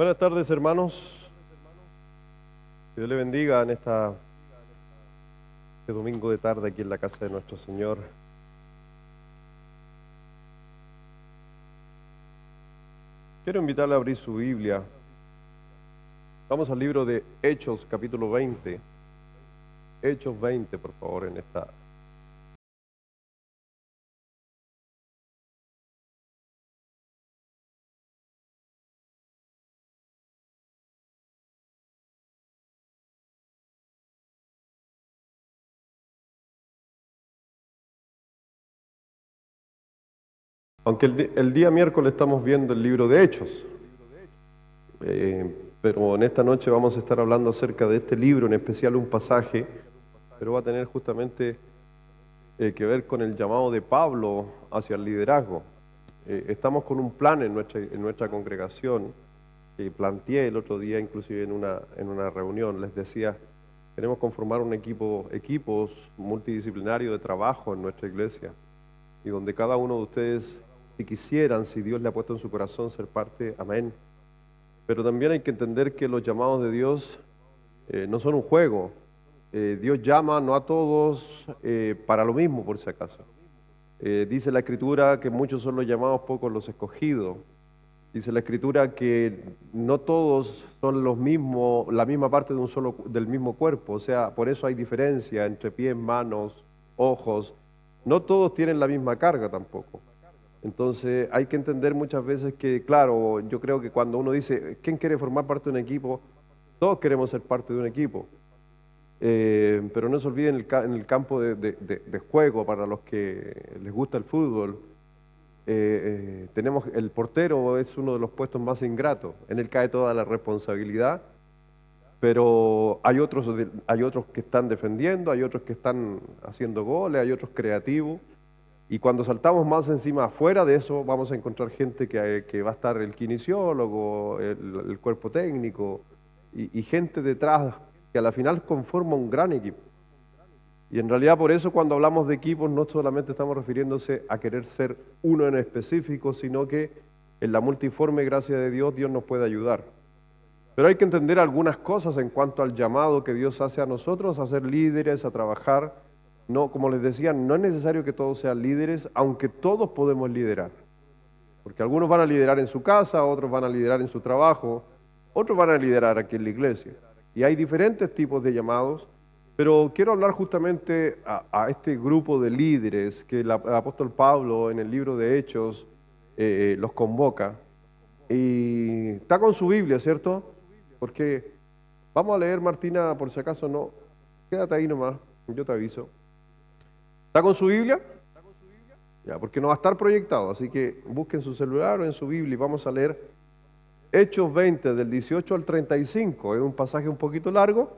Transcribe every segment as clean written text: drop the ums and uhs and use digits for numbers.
Buenas tardes, hermanos. Que Dios le bendiga en este domingo de tarde aquí en la casa de nuestro Señor. Quiero invitarle a abrir su Biblia. Vamos al libro de Hechos, capítulo 20. Hechos 20, por favor, en esta. Aunque el día miércoles estamos viendo el libro de Hechos, pero en esta noche vamos a estar hablando acerca de este libro, en especial un pasaje, pero va a tener justamente que ver con el llamado de Pablo hacia el liderazgo. Estamos con un plan en nuestra congregación que planteé el otro día, inclusive en una reunión. Les decía, queremos conformar equipos multidisciplinarios de trabajo en nuestra iglesia, y donde cada uno de ustedes, si quisieran, si Dios le ha puesto en su corazón ser parte, amén. Pero también hay que entender que los llamados de Dios no son un juego. Dios llama no a todos para lo mismo, por si acaso. Dice la Escritura que muchos son los llamados, pocos los escogidos. Dice la Escritura que no todos son los mismos, la misma parte del mismo cuerpo. O sea, por eso hay diferencia entre pies, manos, ojos. No todos tienen la misma carga tampoco. Entonces hay que entender muchas veces que, claro, yo creo que cuando uno dice, ¿quién quiere formar parte de un equipo? Todos queremos ser parte de un equipo. Pero no se olviden en el campo de juego, para los que les gusta el fútbol, tenemos el portero, es uno de los puestos más ingratos. En él cae toda la responsabilidad, pero hay otros que están defendiendo, hay otros que están haciendo goles, hay otros creativos. Y cuando saltamos más encima, afuera de eso, vamos a encontrar gente que va a estar el kinesiólogo, el cuerpo técnico y gente detrás que a la final conforma un gran equipo. Y en realidad por eso cuando hablamos de equipos no solamente estamos refiriéndose a querer ser uno en específico, sino que en la multiforme gracia de Dios, Dios nos puede ayudar. Pero hay que entender algunas cosas en cuanto al llamado que Dios hace a nosotros, a ser líderes, a trabajar. No, como les decía, no es necesario que todos sean líderes, aunque todos podemos liderar. Porque algunos van a liderar en su casa, otros van a liderar en su trabajo, otros van a liderar aquí en la iglesia. Y hay diferentes tipos de llamados, pero quiero hablar justamente a este grupo de líderes que el apóstol Pablo en el libro de Hechos los convoca. Y está con su Biblia, ¿cierto? Porque vamos a leer, Martina, por si acaso no. Quédate ahí nomás, yo te aviso. ¿Está con su Biblia? Ya, porque no va a estar proyectado, así que busquen su celular o en su Biblia y vamos a leer Hechos 20, del 18 al 35. Es un pasaje un poquito largo,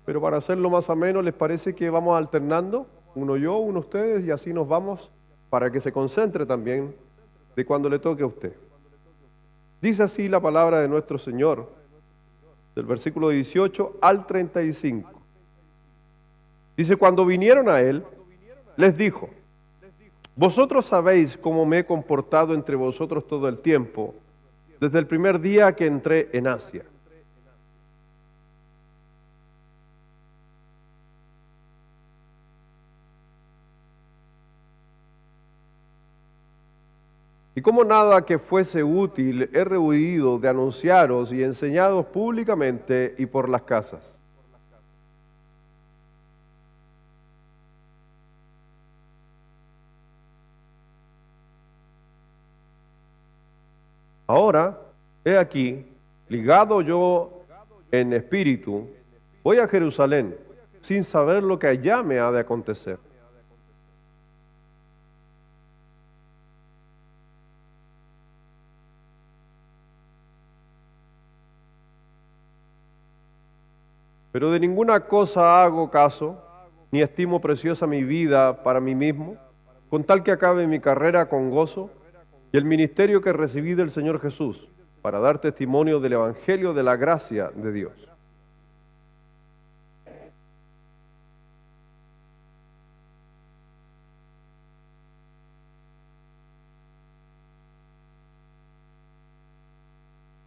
pero para hacerlo más ameno, ¿les parece que vamos alternando? Uno yo, uno ustedes, y así nos vamos para que se concentre también de cuando le toque a usted. Dice así la palabra de nuestro Señor, del versículo 18 al 35. Dice, cuando vinieron a él, les dijo, vosotros sabéis cómo me he comportado entre vosotros todo el tiempo, desde el primer día que entré en Asia. Y como nada que fuese útil he rehuido de anunciaros y enseñaros públicamente y por las casas. Ahora, he aquí, ligado yo en espíritu, voy a Jerusalén, sin saber lo que allá me ha de acontecer. Pero de ninguna cosa hago caso, ni estimo preciosa mi vida para mí mismo, con tal que acabe mi carrera con gozo y el ministerio que recibí del Señor Jesús, para dar testimonio del Evangelio de la gracia de Dios.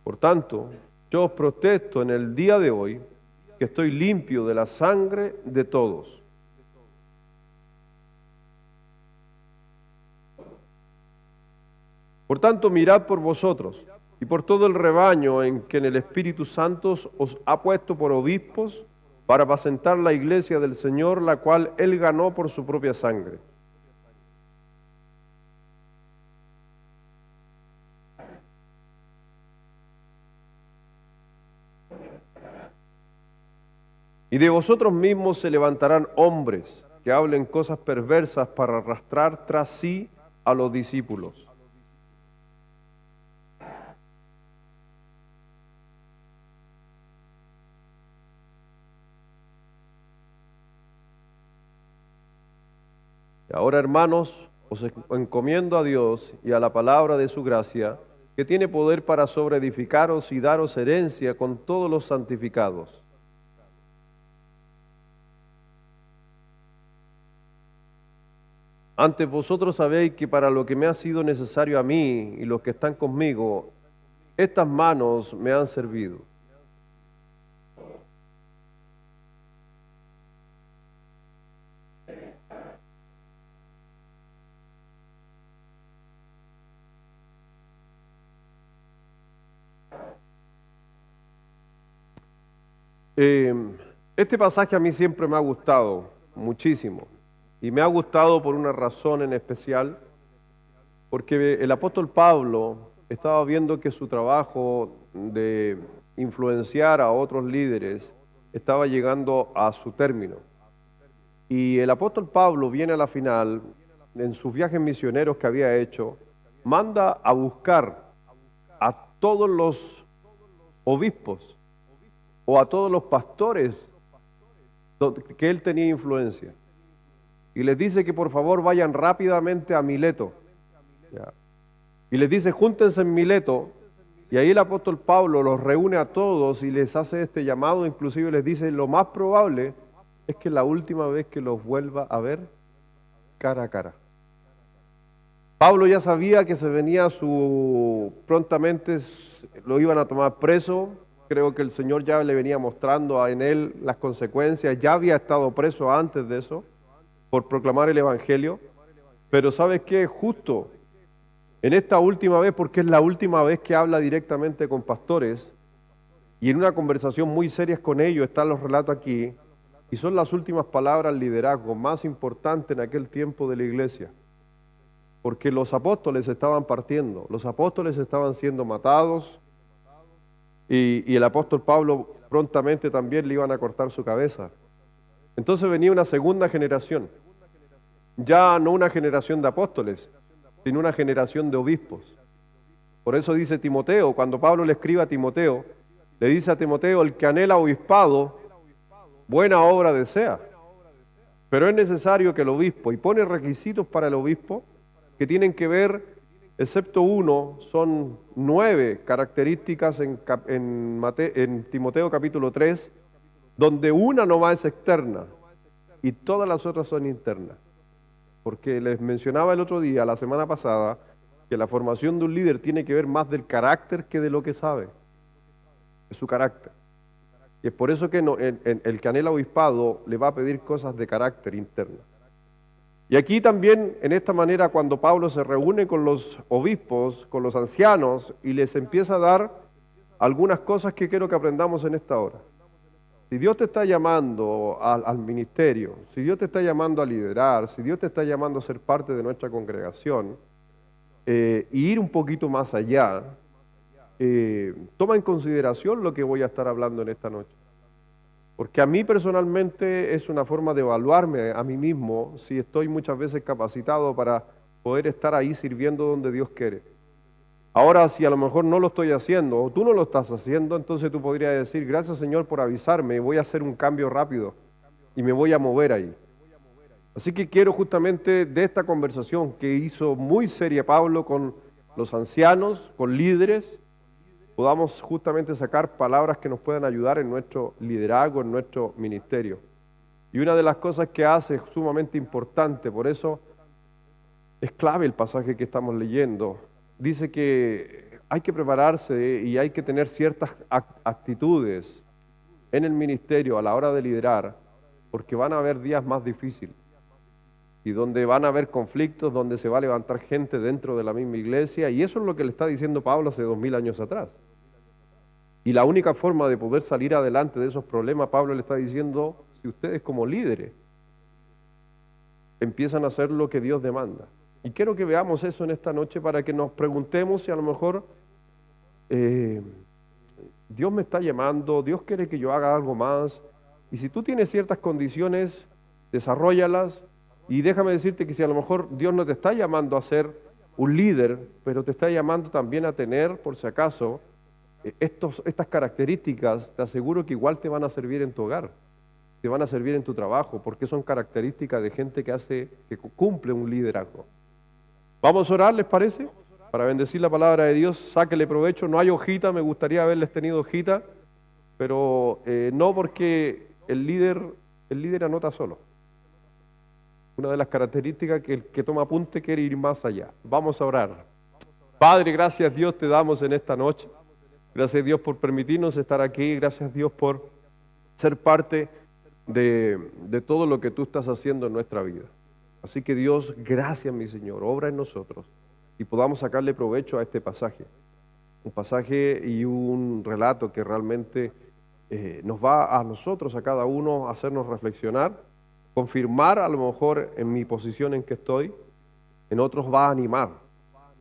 Por tanto, yo os protesto en el día de hoy que estoy limpio de la sangre de todos. Por tanto, mirad por vosotros y por todo el rebaño en que en el Espíritu Santo os ha puesto por obispos para apacentar la iglesia del Señor, la cual Él ganó por su propia sangre. Y de vosotros mismos se levantarán hombres que hablen cosas perversas para arrastrar tras sí a los discípulos. Y ahora, hermanos, os encomiendo a Dios y a la palabra de su gracia, que tiene poder para sobreedificaros y daros herencia con todos los santificados. Antes vosotros sabéis que para lo que me ha sido necesario a mí y los que están conmigo, estas manos me han servido. Este pasaje a mí siempre me ha gustado muchísimo y me ha gustado por una razón en especial, porque el apóstol Pablo estaba viendo que su trabajo de influenciar a otros líderes estaba llegando a su término. Y el apóstol Pablo viene a la final, en sus viajes misioneros que había hecho, manda a buscar a todos los obispos o a todos los pastores que él tenía influencia. Y les dice que por favor vayan rápidamente a Mileto. ¿Ya? Y les dice, júntense en Mileto. Y ahí el apóstol Pablo los reúne a todos y les hace este llamado. Inclusive les dice, lo más probable es que la última vez que los vuelva a ver cara a cara. Pablo ya sabía que se venía prontamente lo iban a tomar preso. Creo que el Señor ya le venía mostrando en él las consecuencias. Ya había estado preso antes de eso, por proclamar el Evangelio. Pero ¿sabes qué? Justo en esta última vez, porque es la última vez que habla directamente con pastores, y en una conversación muy seria con ellos, están los relatos aquí, y son las últimas palabras al liderazgo más importante en aquel tiempo de la iglesia. Porque los apóstoles estaban partiendo, los apóstoles estaban siendo matados, y el apóstol Pablo prontamente también le iban a cortar su cabeza. Entonces venía una segunda generación, ya no una generación de apóstoles, sino una generación de obispos. Por eso dice Timoteo, cuando Pablo le escribe a Timoteo, le dice a Timoteo, el que anhela obispado, buena obra desea. Pero es necesario que el obispo, y pone requisitos para el obispo, que tienen que ver, excepto uno, son 9 características en Timoteo capítulo 3, donde una nomás es externa y todas las otras son internas. Porque les mencionaba el otro día, la semana pasada, que la formación de un líder tiene que ver más del carácter que de lo que sabe, de su carácter. Y es por eso que el que anhela obispado le va a pedir cosas de carácter interno. Y aquí también, en esta manera, cuando Pablo se reúne con los obispos, con los ancianos, y les empieza a dar algunas cosas que quiero que aprendamos en esta hora. Si Dios te está llamando al ministerio, si Dios te está llamando a liderar, si Dios te está llamando a ser parte de nuestra congregación, y ir un poquito más allá, toma en consideración lo que voy a estar hablando en esta noche. Porque a mí personalmente es una forma de evaluarme a mí mismo si estoy muchas veces capacitado para poder estar ahí sirviendo donde Dios quiere. Ahora, si a lo mejor no lo estoy haciendo o tú no lo estás haciendo, entonces tú podrías decir, gracias Señor por avisarme, voy a hacer un cambio rápido y me voy a mover ahí. Así que quiero justamente de esta conversación que hizo muy seria Pablo con los ancianos, con líderes, podamos justamente sacar palabras que nos puedan ayudar en nuestro liderazgo, en nuestro ministerio. Y una de las cosas que hace es sumamente importante, por eso es clave el pasaje que estamos leyendo. Dice que hay que prepararse y hay que tener ciertas actitudes en el ministerio a la hora de liderar, porque van a haber días más difíciles y donde van a haber conflictos, donde se va a levantar gente dentro de la misma iglesia, y eso es lo que le está diciendo Pablo hace 2000 años atrás. Y la única forma de poder salir adelante de esos problemas, Pablo le está diciendo, si ustedes como líderes empiezan a hacer lo que Dios demanda. Y quiero que veamos eso en esta noche para que nos preguntemos si a lo mejor Dios me está llamando, Dios quiere que yo haga algo más. Y si tú tienes ciertas condiciones, desarróllalas. Y déjame decirte que si a lo mejor Dios no te está llamando a ser un líder, pero te está llamando también a tener, por si acaso, estas características, te aseguro que igual te van a servir en tu hogar, te van a servir en tu trabajo, porque son características de gente que cumple un liderazgo. Vamos a orar, ¿les parece? Para bendecir la palabra de Dios, sáquele provecho. No hay hojita, me gustaría haberles tenido hojita, pero no, porque el líder anota solo. Una de las características que el que toma apunte quiere ir más allá. Vamos a orar. Padre, gracias Dios te damos en esta noche. Gracias Dios por permitirnos estar aquí. Gracias Dios por ser parte de todo lo que tú estás haciendo en nuestra vida. Así que Dios, gracias mi Señor, obra en nosotros y podamos sacarle provecho a este pasaje. Un pasaje y un relato que realmente nos va a nosotros, a cada uno, a hacernos reflexionar, confirmar a lo mejor en mi posición en que estoy, en otros va a animar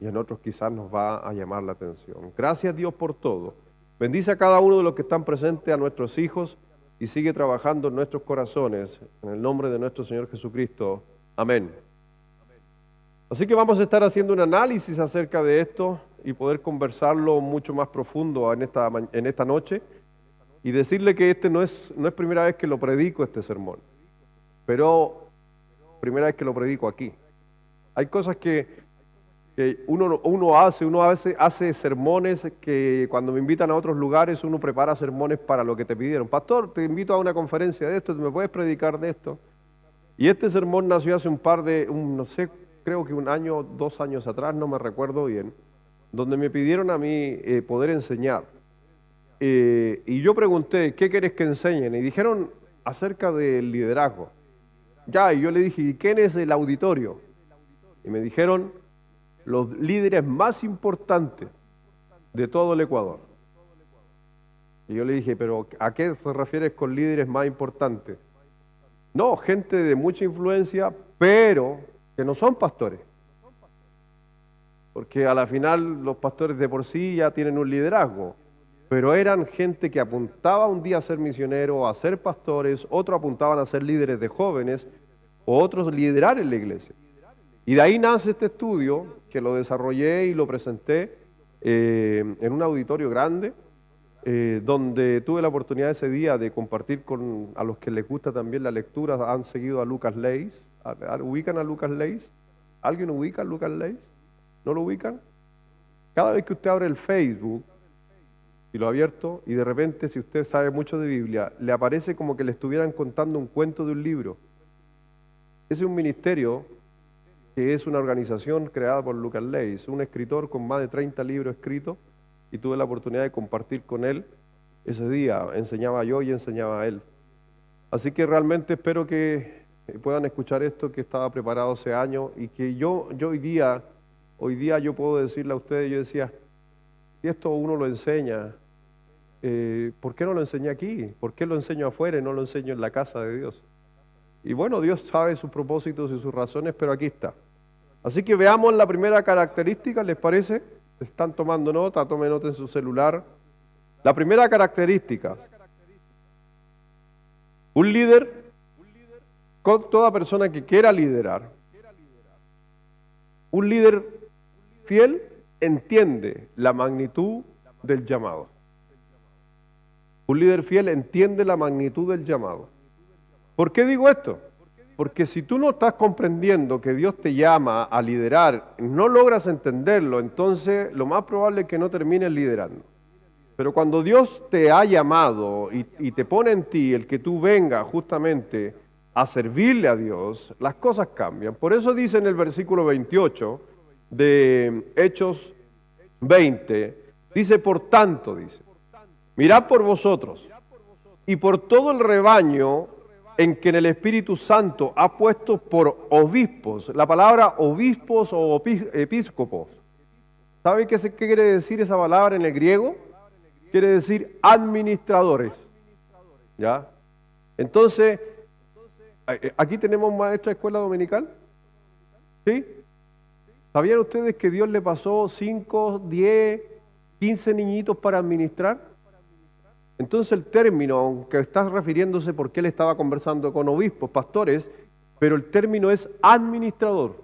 y en otros quizás nos va a llamar la atención. Gracias Dios por todo. Bendice a cada uno de los que están presentes, a nuestros hijos, y sigue trabajando en nuestros corazones, en el nombre de nuestro Señor Jesucristo. Amén. Así que vamos a estar haciendo un análisis acerca de esto y poder conversarlo mucho más profundo en esta noche, y decirle que no es primera vez que lo predico este sermón, pero primera vez que lo predico aquí. Hay cosas que uno a veces hace sermones que cuando me invitan a otros lugares uno prepara sermones para lo que te pidieron. Pastor, te invito a una conferencia de esto, ¿me puedes predicar de esto? Y este sermón nació hace no sé, creo que 1 año, 2 años atrás, no me recuerdo bien, donde me pidieron a mí poder enseñar. Y yo pregunté, ¿qué quieres que enseñen? Y dijeron acerca del liderazgo. Y yo le dije, ¿y quién es el auditorio? Y me dijeron, los líderes más importantes de todo el Ecuador. Y yo le dije, ¿pero a qué se refieres con líderes más importantes? No, gente de mucha influencia, pero que no son pastores. Porque a la final los pastores de por sí ya tienen un liderazgo. Pero eran gente que apuntaba un día a ser misionero, a ser pastores, otros apuntaban a ser líderes de jóvenes, o otros liderar en la iglesia. Y de ahí nace este estudio, que lo desarrollé y lo presenté en un auditorio grande, donde tuve la oportunidad ese día de compartir a los que les gusta también la lectura. Han seguido a Lucas Leis. ¿Ubican a Lucas Leis? ¿Alguien ubica a Lucas Leis? ¿No lo ubican? Cada vez que usted abre el Facebook, y lo ha abierto, y de repente, si usted sabe mucho de Biblia, le aparece como que le estuvieran contando un cuento de un libro. Ese es un ministerio que es una organización creada por Lucas Leis, un escritor con más de 30 libros escritos, y tuve la oportunidad de compartir con él ese día. Enseñaba yo y enseñaba a él. Así que realmente espero que puedan escuchar esto que estaba preparado hace años, y que yo hoy día yo puedo decirle a ustedes, yo decía, si esto uno lo enseña, ¿por qué no lo enseñé aquí? ¿Por qué lo enseño afuera y no lo enseño en la casa de Dios? Y bueno, Dios sabe sus propósitos y sus razones, pero aquí está. Así que veamos la primera característica, ¿les parece? ¿Están tomando nota? Tomen nota en su celular. La primera característica. Un líder, con toda persona que quiera liderar, un líder fiel entiende la magnitud del llamado. Un líder fiel entiende la magnitud del llamado. ¿Por qué digo esto? Porque si tú no estás comprendiendo que Dios te llama a liderar, no logras entenderlo, entonces lo más probable es que no termines liderando. Pero cuando Dios te ha llamado y te pone en ti el que tú vengas justamente a servirle a Dios, las cosas cambian. Por eso dice en el versículo 28 de Hechos 20, Dice, por tanto, dice, mirad por vosotros y por todo el rebaño en que en el Espíritu Santo ha puesto por obispos. La palabra obispos o episcopos. ¿Sabe qué quiere decir esa palabra en el griego? Quiere decir administradores. ¿Ya? Entonces, aquí tenemos maestra de escuela dominical. ¿Sí? ¿Sabían ustedes que Dios le pasó 5, 10, 15 niñitos para administrar? Entonces el término, aunque está refiriéndose porque él estaba conversando con obispos, pastores, pero el término es administrador.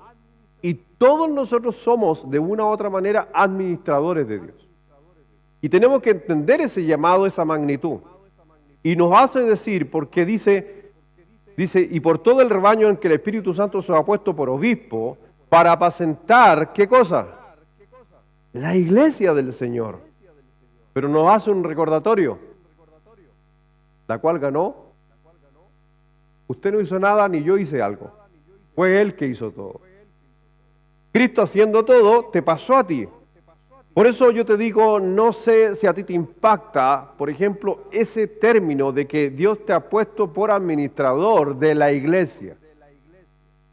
Y todos nosotros somos, de una u otra manera, administradores de Dios. Y tenemos que entender ese llamado, esa magnitud. Y nos hace decir, porque dice, y por todo el rebaño en que el Espíritu Santo se ha puesto por obispo, para apacentar, ¿qué cosa? La iglesia del Señor. Pero nos hace un recordatorio, la cual ganó. Usted no hizo nada, ni yo hice algo. Fue Él que hizo todo. Cristo haciendo todo, te pasó a ti. Por eso yo te digo, no sé si a ti te impacta, por ejemplo, ese término de que Dios te ha puesto por administrador de la iglesia.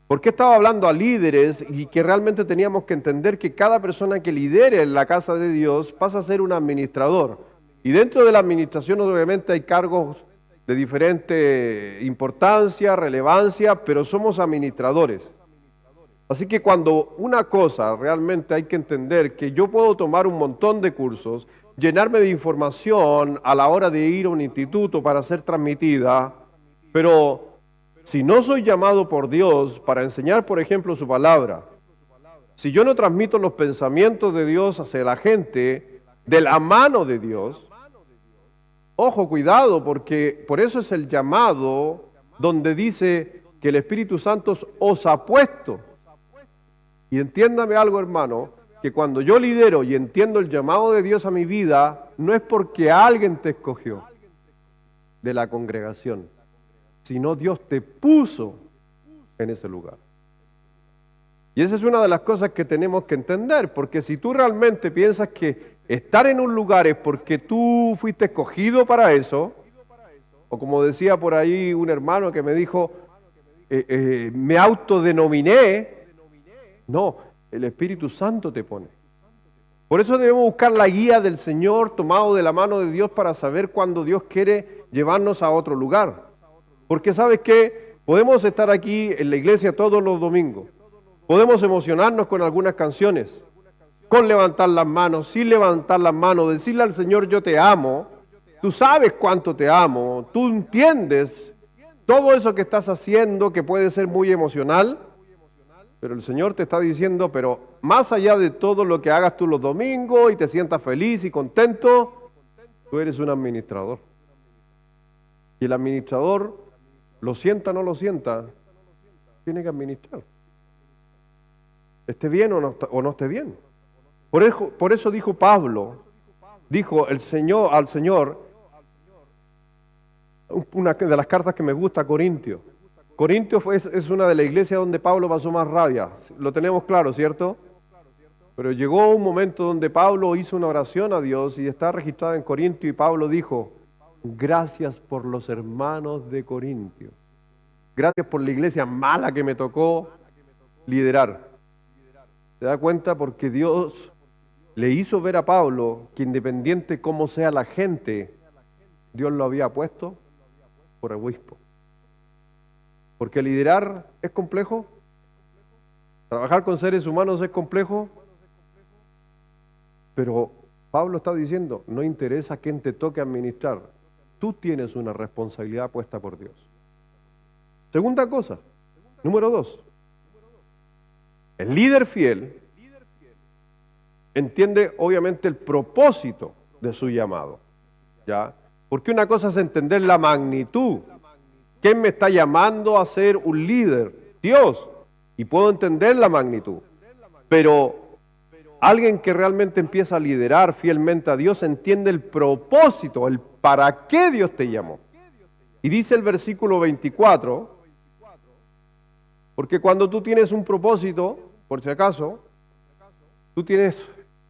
Porque estaba hablando a líderes y que realmente teníamos que entender que cada persona que lidere en la casa de Dios pasa a ser un administrador. Y dentro de la administración obviamente hay cargos de diferente importancia, relevancia, pero somos administradores. Así que cuando una cosa realmente hay que entender que yo puedo tomar un montón de cursos, llenarme de información a la hora de ir a un instituto para ser transmitida, pero si no soy llamado por Dios para enseñar, por ejemplo, su palabra, si yo no transmito los pensamientos de Dios hacia la gente de la mano de Dios, ojo, cuidado, porque por eso es el llamado donde dice que el Espíritu Santo os ha puesto. Y entiéndame algo, hermano, que cuando yo lidero y entiendo el llamado de Dios a mi vida, no es porque alguien te escogió de la congregación, sino Dios te puso en ese lugar. Y esa es una de las cosas que tenemos que entender, porque si tú realmente piensas que estar en un lugar es porque tú fuiste escogido para eso, o como decía por ahí un hermano que me dijo, me autodenominé. No, el Espíritu Santo te pone. Por eso debemos buscar la guía del Señor tomado de la mano de Dios para saber cuándo Dios quiere llevarnos a otro lugar. Porque ¿sabes qué? Podemos estar aquí en la iglesia todos los domingos. Podemos emocionarnos con algunas canciones, con levantar las manos, sin levantar las manos, decirle al Señor yo te amo. Tú sabes cuánto te amo, tú entiendes todo eso que estás haciendo que puede ser muy emocional. Pero el Señor te está diciendo, pero más allá de todo lo que hagas tú los domingos y te sientas feliz y contento, tú eres un administrador. Y el administrador, lo sienta o no lo sienta, tiene que administrar. Esté bien o no esté bien. Por eso dijo Pablo, dijo el Señor al Señor, una de las cartas que me gusta, Corintios. Corintios es una de las iglesias donde Pablo pasó más rabia, lo tenemos claro, ¿cierto? Pero llegó un momento donde Pablo hizo una oración a Dios y está registrada en Corintio y Pablo dijo, gracias por los hermanos de Corintio, gracias por la iglesia mala que me tocó liderar. ¿Se da cuenta? Porque Dios le hizo ver a Pablo que independiente cómo sea la gente, Dios lo había puesto por obispo. Porque liderar es complejo, trabajar con seres humanos es complejo, pero Pablo está diciendo, no interesa quién te toque administrar, tú tienes una responsabilidad puesta por Dios. Segunda cosa, número 2, el líder fiel entiende obviamente el propósito de su llamado, ¿ya? Porque una cosa es entender la magnitud. ¿Quién me está llamando a ser un líder? Dios. Y puedo entender la magnitud. Pero alguien que realmente empieza a liderar fielmente a Dios entiende el propósito, el para qué Dios te llamó. Y dice el versículo 24, porque cuando tú tienes un propósito, por si acaso, tú tienes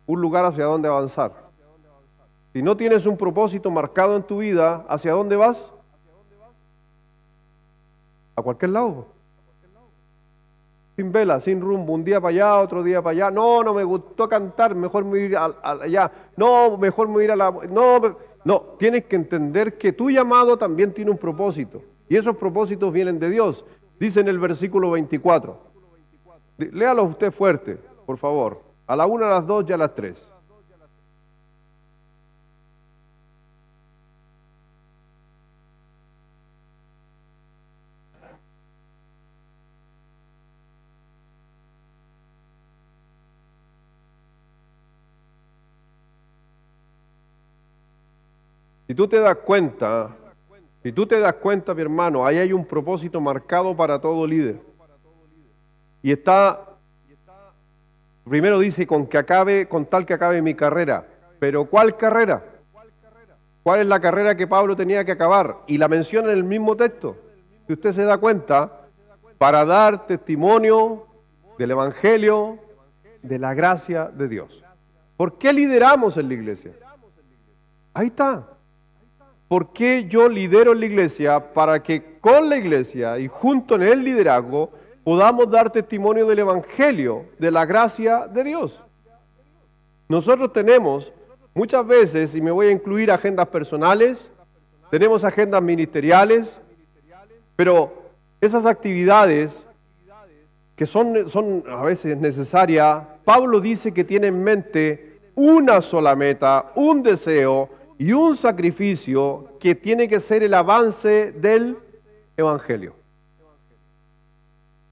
un lugar hacia donde avanzar. Si no tienes un propósito marcado en tu vida, ¿hacia dónde vas? A cualquier lado. Sin vela, sin rumbo, un día para allá, otro día para allá. No, no me gustó cantar, mejor me voy a ir allá. No, mejor me voy a ir a la... No, tienes que entender que tu llamado también tiene un propósito. Y esos propósitos vienen de Dios. Dice en el versículo 24. Léalo usted fuerte, por favor. A la 1, a las 2 y a las 3. Si tú te das cuenta, mi hermano, ahí hay un propósito marcado para todo líder. Y está, primero dice, con tal que acabe mi carrera. Pero ¿cuál carrera? ¿Cuál es la carrera que Pablo tenía que acabar? Y la menciona en el mismo texto. Si usted se da cuenta, para dar testimonio del Evangelio, de la gracia de Dios. ¿Por qué lideramos en la iglesia? Ahí está. ¿Por qué yo lidero en la iglesia? Para que con la iglesia y junto en el liderazgo podamos dar testimonio del Evangelio, de la gracia de Dios. Nosotros tenemos muchas veces, y me voy a incluir agendas personales, tenemos agendas ministeriales, pero esas actividades que son a veces necesarias, Pablo dice que tiene en mente una sola meta, un deseo y un sacrificio que tiene que ser el avance del Evangelio.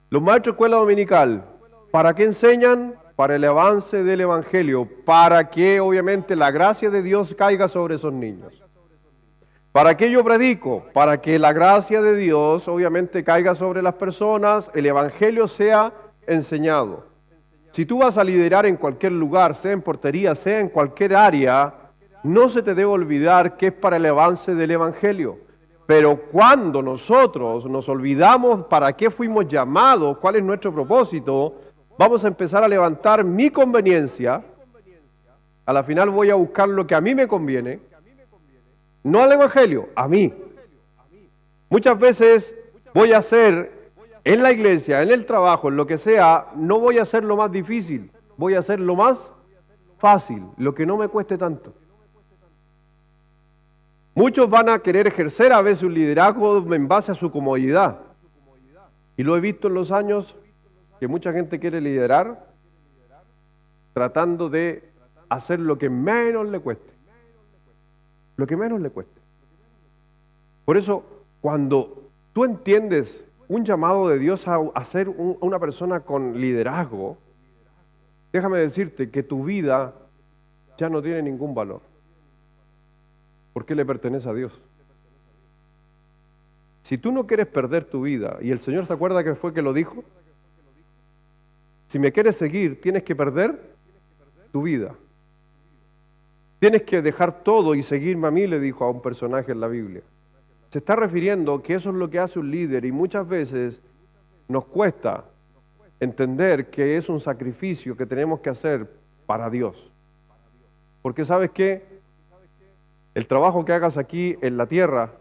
Los maestros de escuela dominical, ¿para qué enseñan? Para el avance del Evangelio, para que obviamente la gracia de Dios caiga sobre esos niños. ¿Para qué yo predico? Para que la gracia de Dios obviamente caiga sobre las personas, el Evangelio sea enseñado. Si tú vas a liderar en cualquier lugar, sea en portería, sea en cualquier área, no se te debe olvidar que es para el avance del Evangelio. Pero cuando nosotros nos olvidamos para qué fuimos llamados, cuál es nuestro propósito, vamos a empezar a levantar mi conveniencia. A la final voy a buscar lo que a mí me conviene, no al Evangelio, a mí. Muchas veces voy a hacer en la iglesia, en el trabajo, en lo que sea, no voy a hacer lo más difícil, voy a hacer lo más fácil, lo que no me cueste tanto. Muchos van a querer ejercer a veces un liderazgo en base a su comodidad. Y lo he visto en los años que mucha gente quiere liderar tratando de hacer lo que menos le cueste. Lo que menos le cueste. Por eso, cuando tú entiendes un llamado de Dios a ser una persona con liderazgo, déjame decirte que tu vida ya no tiene ningún valor. Porque le pertenece a Dios. Si tú no quieres perder tu vida, y el Señor se acuerda que fue que lo dijo, si me quieres seguir, tienes que perder tu vida. Tienes que dejar todo y seguirme a mí, le dijo a un personaje en la Biblia. Se está refiriendo que eso es lo que hace un líder y muchas veces nos cuesta entender que es un sacrificio que tenemos que hacer para Dios. Porque ¿sabes qué? El trabajo que hagas aquí en la tierra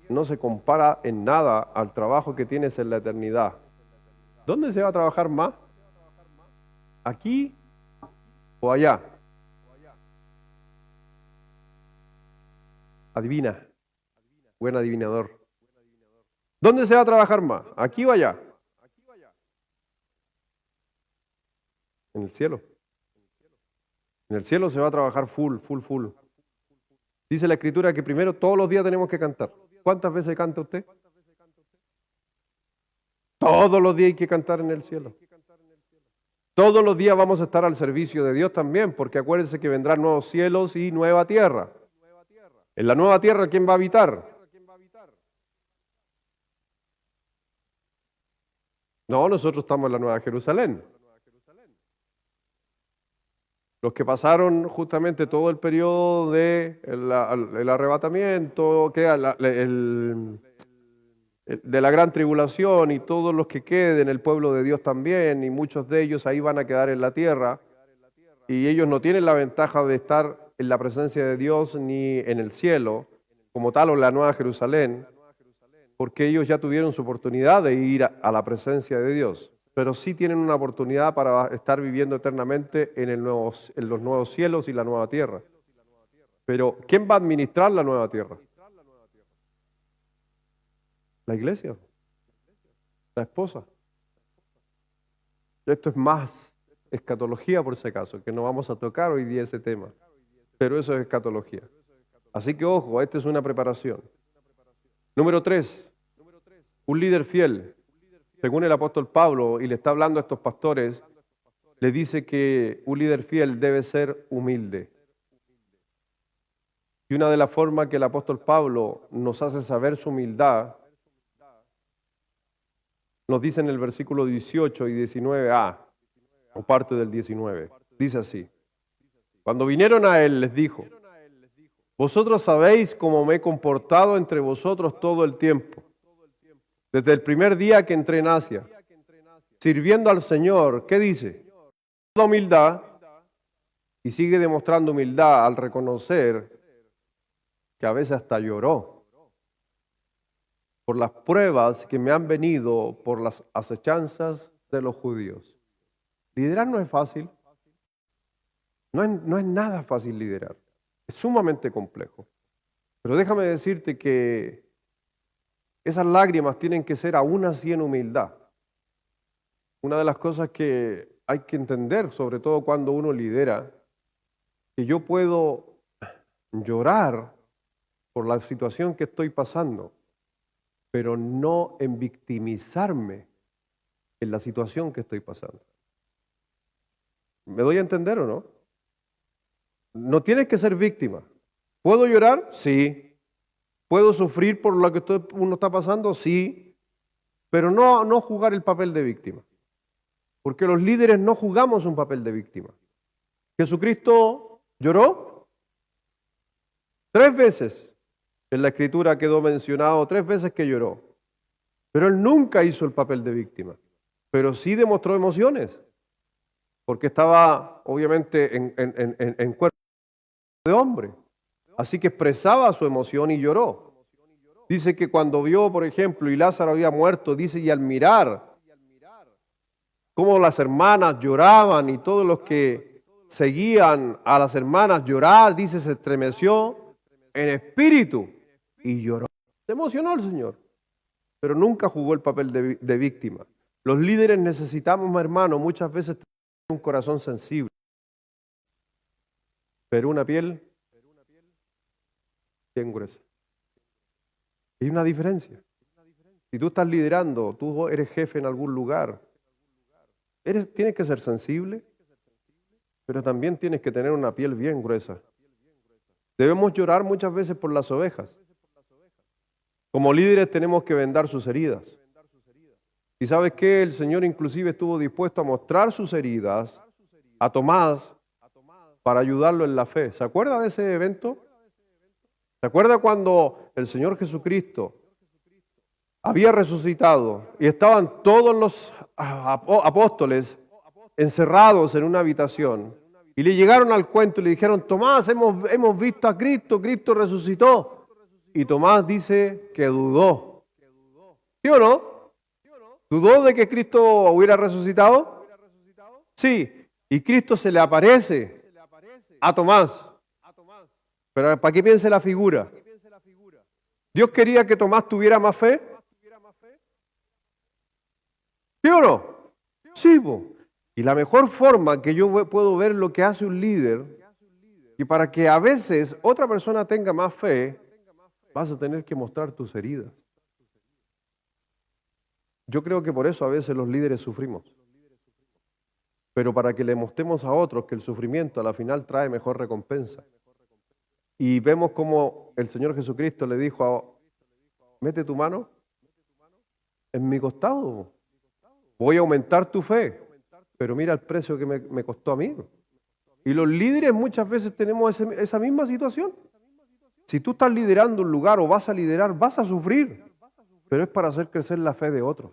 no se compara en nada al trabajo que tienes en la eternidad. ¿Dónde se va a trabajar más? ¿Aquí o allá? Adivina. Buen adivinador. ¿Dónde se va a trabajar más? ¿Aquí o allá? En el cielo. En el cielo se va a trabajar full. Dice la Escritura que primero todos los días tenemos que cantar. ¿Cuántas veces canta usted? Todos los días hay que cantar en el cielo. Todos los días vamos a estar al servicio de Dios también, porque acuérdense que vendrán nuevos cielos y nueva tierra. En la nueva tierra, ¿quién va a habitar? No, nosotros estamos en la Nueva Jerusalén. Los que pasaron justamente todo el periodo de el arrebatamiento, de la gran tribulación y todos los que queden, el pueblo de Dios también, y muchos de ellos ahí van a quedar en la tierra, y ellos no tienen la ventaja de estar en la presencia de Dios ni en el cielo, como tal o en la Nueva Jerusalén, porque ellos ya tuvieron su oportunidad de ir a la presencia de Dios, pero sí tienen una oportunidad para estar viviendo eternamente en los nuevos cielos y la nueva tierra. Pero, ¿quién va a administrar la nueva tierra? La iglesia, la esposa. Esto es más escatología por si acaso, que no vamos a tocar hoy día ese tema, pero eso es escatología. Así que ojo, esta es una preparación. Número 3, un líder fiel. Según el apóstol Pablo, y le está hablando a estos pastores, le dice que un líder fiel debe ser humilde. Y una de las formas que el apóstol Pablo nos hace saber su humildad, nos dice en el versículo 18 y 19a, o parte del 19, dice así: cuando vinieron a él, les dijo: vosotros sabéis cómo me he comportado entre vosotros todo el tiempo, desde el primer día que entré en Asia, sirviendo al Señor. ¿Qué dice? Toda humildad, y sigue demostrando humildad al reconocer que a veces hasta lloró por las pruebas que me han venido por las acechanzas de los judíos. Liderar no es fácil. No es nada fácil liderar. Es sumamente complejo. Pero déjame decirte que esas lágrimas tienen que ser aún así en humildad. Una de las cosas que hay que entender, sobre todo cuando uno lidera, que yo puedo llorar por la situación que estoy pasando, pero no en victimizarme en la situación que estoy pasando. ¿Me doy a entender o no? No tienes que ser víctima. ¿Puedo llorar? Sí. ¿Puedo sufrir por lo que uno está pasando? Sí. Pero no jugar el papel de víctima. Porque los líderes no jugamos un papel de víctima. Jesucristo lloró 3 veces. En la Escritura quedó mencionado 3 veces que lloró. Pero él nunca hizo el papel de víctima. Pero sí demostró emociones. Porque estaba obviamente en cuerpo de hombre. Así que expresaba su emoción y lloró. Dice que cuando vio, por ejemplo, y Lázaro había muerto, dice, y al mirar cómo las hermanas lloraban y todos los que seguían a las hermanas llorar, dice, se estremeció en espíritu y lloró. Se emocionó el Señor, pero nunca jugó el papel de víctima. Los líderes necesitamos, hermano, muchas veces tener un corazón sensible, pero una piel bien gruesa. Hay una diferencia. Si tú estás liderando, tú eres jefe en algún lugar, tienes que ser sensible, pero también tienes que tener una piel bien gruesa. Debemos llorar muchas veces por las ovejas. Como líderes tenemos que vendar sus heridas. Y ¿sabes qué? El Señor inclusive estuvo dispuesto a mostrar sus heridas a Tomás para ayudarlo en la fe. ¿Se acuerda de ese evento? ¿Se acuerda cuando el Señor Jesucristo había resucitado y estaban todos los apóstoles encerrados en una habitación y le llegaron al cuento y le dijeron: Tomás, hemos visto a Cristo, Cristo resucitó? Y Tomás dice que dudó. ¿Sí o no? ¿Dudó de que Cristo hubiera resucitado? Sí. Y Cristo se le aparece a Tomás. Pero ¿para qué piense la figura? ¿Dios quería que Tomás tuviera más fe? ¿Sí o no? Sí, po. Y la mejor forma que yo puedo ver lo que hace un líder, y para que a veces otra persona tenga más fe, vas a tener que mostrar tus heridas. Yo creo que por eso a veces los líderes sufrimos. Pero para que le mostremos a otros que el sufrimiento a la final trae mejor recompensa. Y vemos como el Señor Jesucristo le dijo: mete tu mano en mi costado. Voy a aumentar tu fe, pero mira el precio que me costó a mí. Y los líderes muchas veces tenemos esa misma situación. Si tú estás liderando un lugar o vas a liderar, vas a sufrir, pero es para hacer crecer la fe de otros.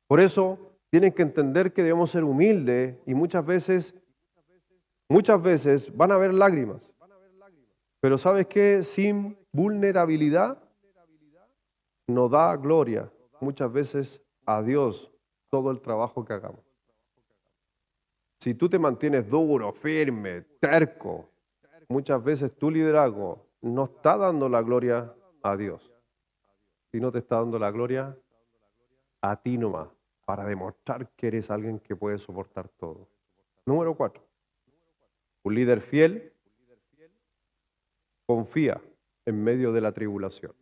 Por eso tienen que entender que debemos ser humildes y muchas veces Muchas veces van a haber lágrimas, pero ¿sabes qué? Sin vulnerabilidad no da gloria muchas veces a Dios todo el trabajo que hagamos. Si tú te mantienes duro, firme, terco, muchas veces tu liderazgo no está dando la gloria a Dios, sino te está dando la gloria a ti nomás, para demostrar que eres alguien que puede soportar todo. Número 4. Un líder fiel confía en medio de la tribulación.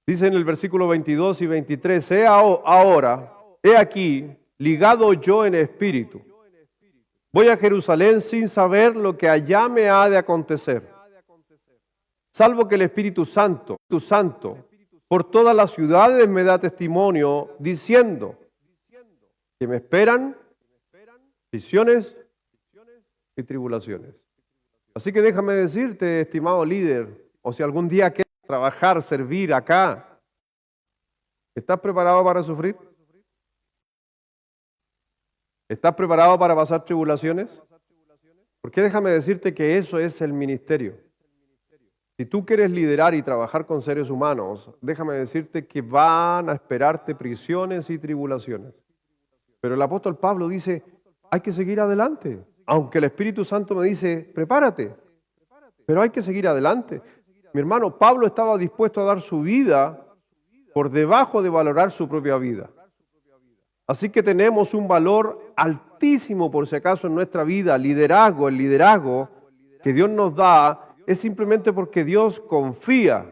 Dice en el versículo 22 y 23, ahora, he aquí, ligado yo en espíritu. Voy a Jerusalén sin saber lo que allá me ha de acontecer, salvo que el Espíritu Santo, por todas las ciudades me da testimonio, diciendo que me esperan visiones y tribulaciones. Así que déjame decirte, estimado líder, o si algún día quieres trabajar, servir acá, ¿estás preparado para sufrir? ¿Estás preparado para pasar tribulaciones? Porque déjame decirte que eso es el ministerio. Si tú quieres liderar y trabajar con seres humanos, déjame decirte que van a esperarte prisiones y tribulaciones. Pero el apóstol Pablo dice, hay que seguir adelante. Aunque el Espíritu Santo me dice, prepárate, pero hay que seguir adelante. Mi hermano, Pablo estaba dispuesto a dar su vida por debajo de valorar su propia vida. Así que tenemos un valor altísimo, por si acaso, en nuestra vida. Liderazgo, el liderazgo que Dios nos da es simplemente porque Dios confía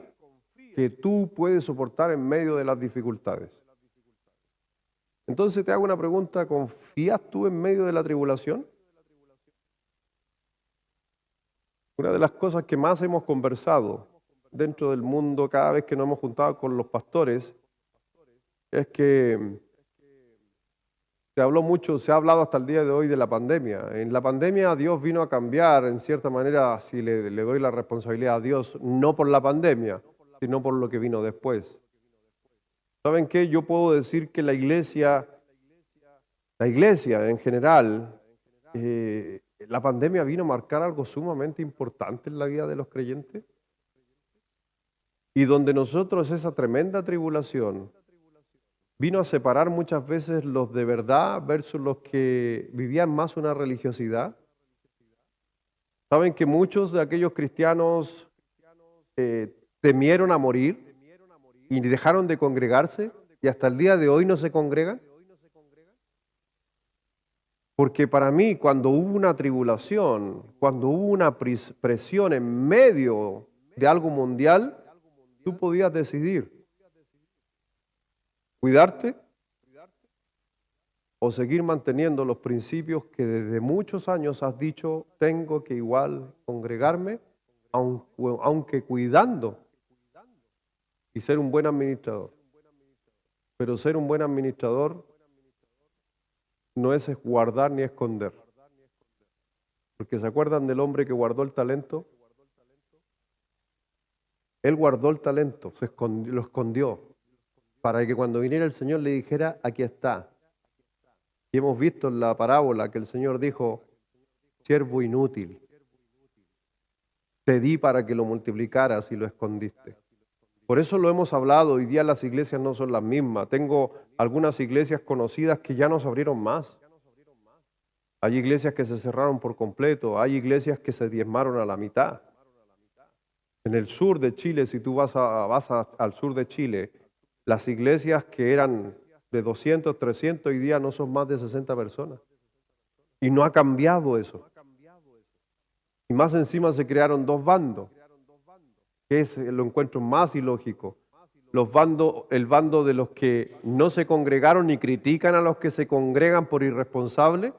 que tú puedes soportar en medio de las dificultades. Entonces te hago una pregunta, ¿confías tú en medio de la tribulación? Una de las cosas que más hemos conversado dentro del mundo cada vez que nos hemos juntado con los pastores es que se habló mucho, se ha hablado hasta el día de hoy de la pandemia. En la pandemia Dios vino a cambiar, en cierta manera, si le doy la responsabilidad a Dios, no por la pandemia, sino por lo que vino después. ¿Saben qué? Yo puedo decir que la iglesia en general, la pandemia vino a marcar algo sumamente importante en la vida de los creyentes. Y donde nosotros esa tremenda tribulación vino a separar muchas veces los de verdad versus los que vivían más una religiosidad. Saben que muchos de aquellos cristianos temieron a morir y dejaron de congregarse y hasta el día de hoy no se congregan. Porque para mí, cuando hubo una tribulación, cuando hubo una presión en medio de algo mundial, tú podías decidir cuidarte o seguir manteniendo los principios que desde muchos años has dicho, tengo que igual congregarme, aunque cuidando y ser un buen administrador. Pero ser un buen administrador no es guardar ni esconder. Porque ¿se acuerdan del hombre que guardó el talento? Él guardó el talento, lo escondió, para que cuando viniera el Señor le dijera, aquí está. Y hemos visto en la parábola que el Señor dijo, siervo inútil, te di para que lo multiplicaras y lo escondiste. Por eso lo hemos hablado, hoy día las iglesias no son las mismas. Tengo algunas iglesias conocidas que ya no se abrieron más. Hay iglesias que se cerraron por completo, hay iglesias que se diezmaron a la mitad. En el sur de Chile, si tú vas al sur de Chile, las iglesias que eran de 200, 300, hoy día no son más de 60 personas. Y no ha cambiado eso. Y más encima se crearon dos bandos, que es lo encuentro más ilógico. El bando de los que no se congregaron y critican a los que se congregan por irresponsables,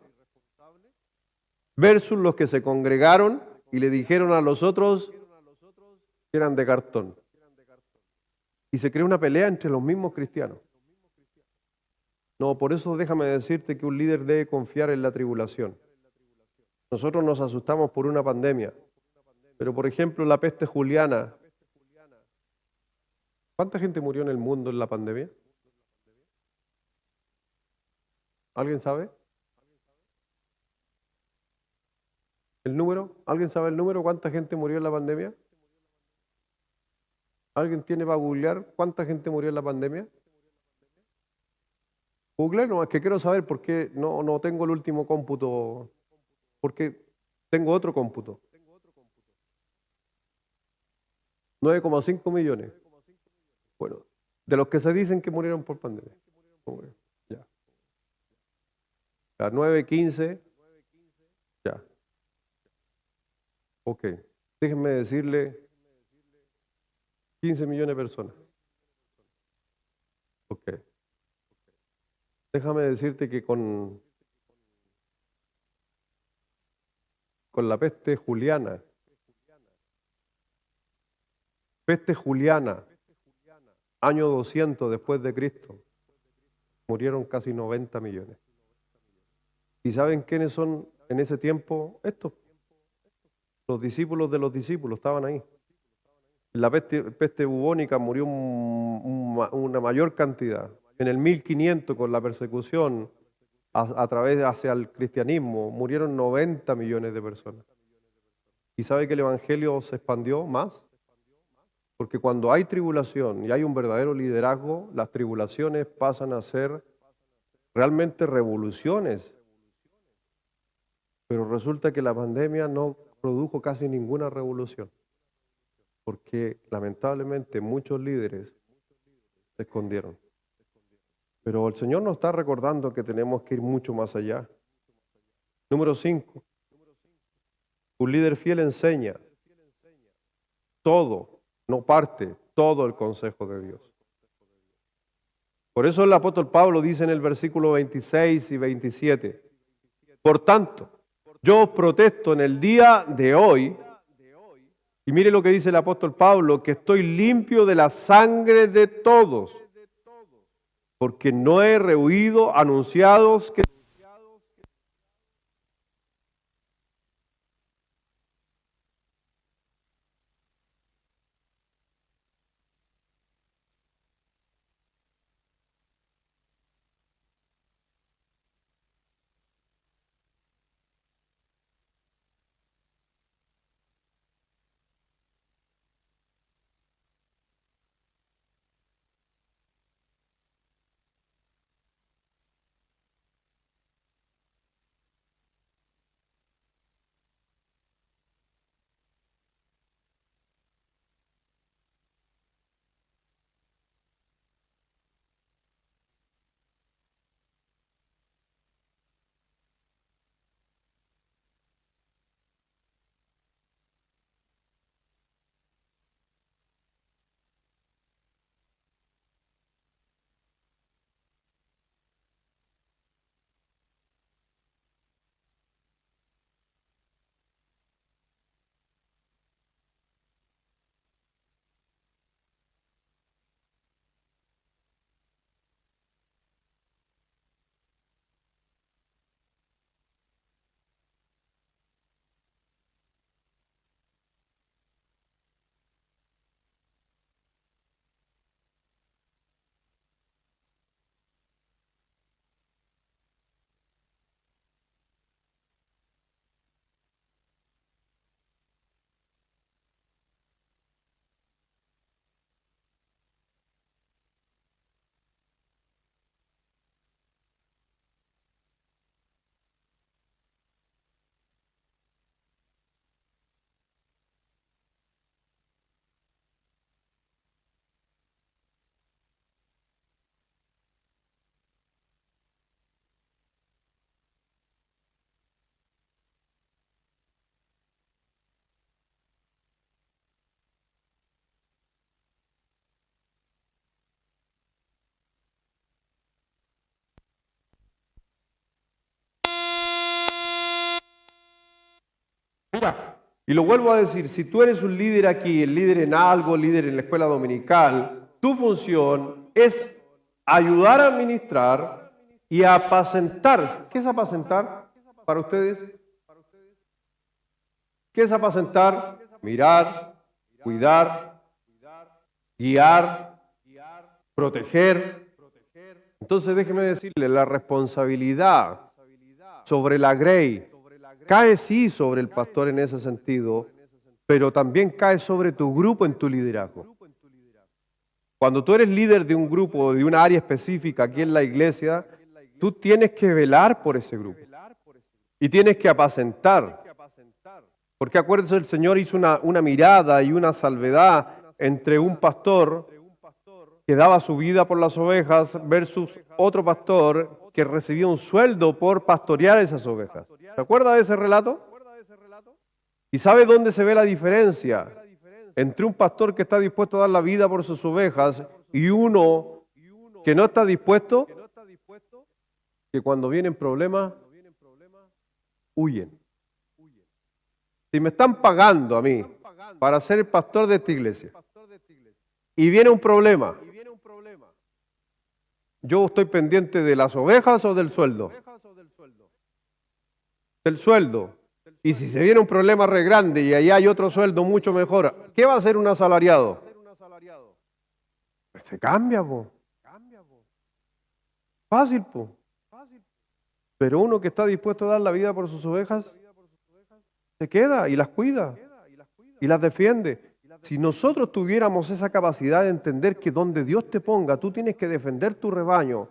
versus los que se congregaron y le dijeron a los otros que eran de cartón. Y se crea una pelea entre los mismos cristianos. No, por eso déjame decirte que un líder debe confiar en la tribulación. Nosotros nos asustamos por una pandemia, pero por ejemplo la peste juliana. ¿Cuánta gente murió en el mundo en la pandemia? ¿Alguien sabe? ¿El número? ¿Alguien sabe el número? ¿Cuánta gente murió en la pandemia? ¿Alguien tiene para googlear cuánta gente murió en la pandemia? Google, no, es que quiero saber por qué no tengo el último cómputo, porque tengo otro cómputo. 9,5 millones. Bueno, de los que se dicen que murieron por pandemia. Ya. Ya, 9, 15, ya. Ok. Déjenme decirle 15 millones de personas. Ok. Déjame decirte que con la peste juliana, año 200 después de Cristo, murieron casi 90 millones. ¿Y saben quiénes son en ese tiempo estos? Los discípulos de los discípulos estaban ahí. En la peste bubónica murió una mayor cantidad. En el 1500, con la persecución a través hacia el cristianismo, murieron 90 millones de personas. ¿Y sabe que el evangelio se expandió más? Porque cuando hay tribulación y hay un verdadero liderazgo, las tribulaciones pasan a ser realmente revoluciones. Pero resulta que la pandemia no produjo casi ninguna revolución, porque lamentablemente muchos líderes se escondieron. Pero el Señor nos está recordando que tenemos que ir mucho más allá. Número 5. Un líder fiel enseña todo, no parte, todo el consejo de Dios. Por eso el apóstol Pablo dice en el versículo 26 y 27, por tanto, yo os protesto en el día de hoy, y mire lo que dice el apóstol Pablo, que estoy limpio de la sangre de todos, porque no he rehuido anunciados que... Mira, y lo vuelvo a decir, si tú eres un líder aquí, el líder en algo, líder en la escuela dominical, tu función es ayudar a administrar y a apacentar. ¿Qué es apacentar para ustedes? ¿Qué es apacentar? Mirar, cuidar, guiar, proteger. Entonces déjeme decirle, la responsabilidad sobre la grey cae sí sobre el pastor en ese sentido, pero también cae sobre tu grupo en tu liderazgo. Cuando tú eres líder de un grupo, de una área específica aquí en la iglesia, tú tienes que velar por ese grupo y tienes que apacentar. Porque acuérdense, el Señor hizo una mirada y una salvedad entre un pastor que daba su vida por las ovejas versus otro pastor que recibía un sueldo por pastorear esas ovejas. ¿Se acuerda de ese relato? ¿Y sabe dónde se ve la diferencia entre un pastor que está dispuesto a dar la vida por sus ovejas y uno que no está dispuesto? Que cuando vienen problemas, huyen. Si me están pagando a mí para ser el pastor de esta iglesia y viene un problema, ¿yo estoy pendiente de las ovejas o del sueldo? Del sueldo. Y si se viene un problema re grande y ahí hay otro sueldo mucho mejor, ¿qué va a hacer un asalariado? Pues se cambia, po. Fácil, po. Pero uno que está dispuesto a dar la vida por sus ovejas, se queda y las cuida y las defiende. Si nosotros tuviéramos esa capacidad de entender que donde Dios te ponga, tú tienes que defender tu rebaño.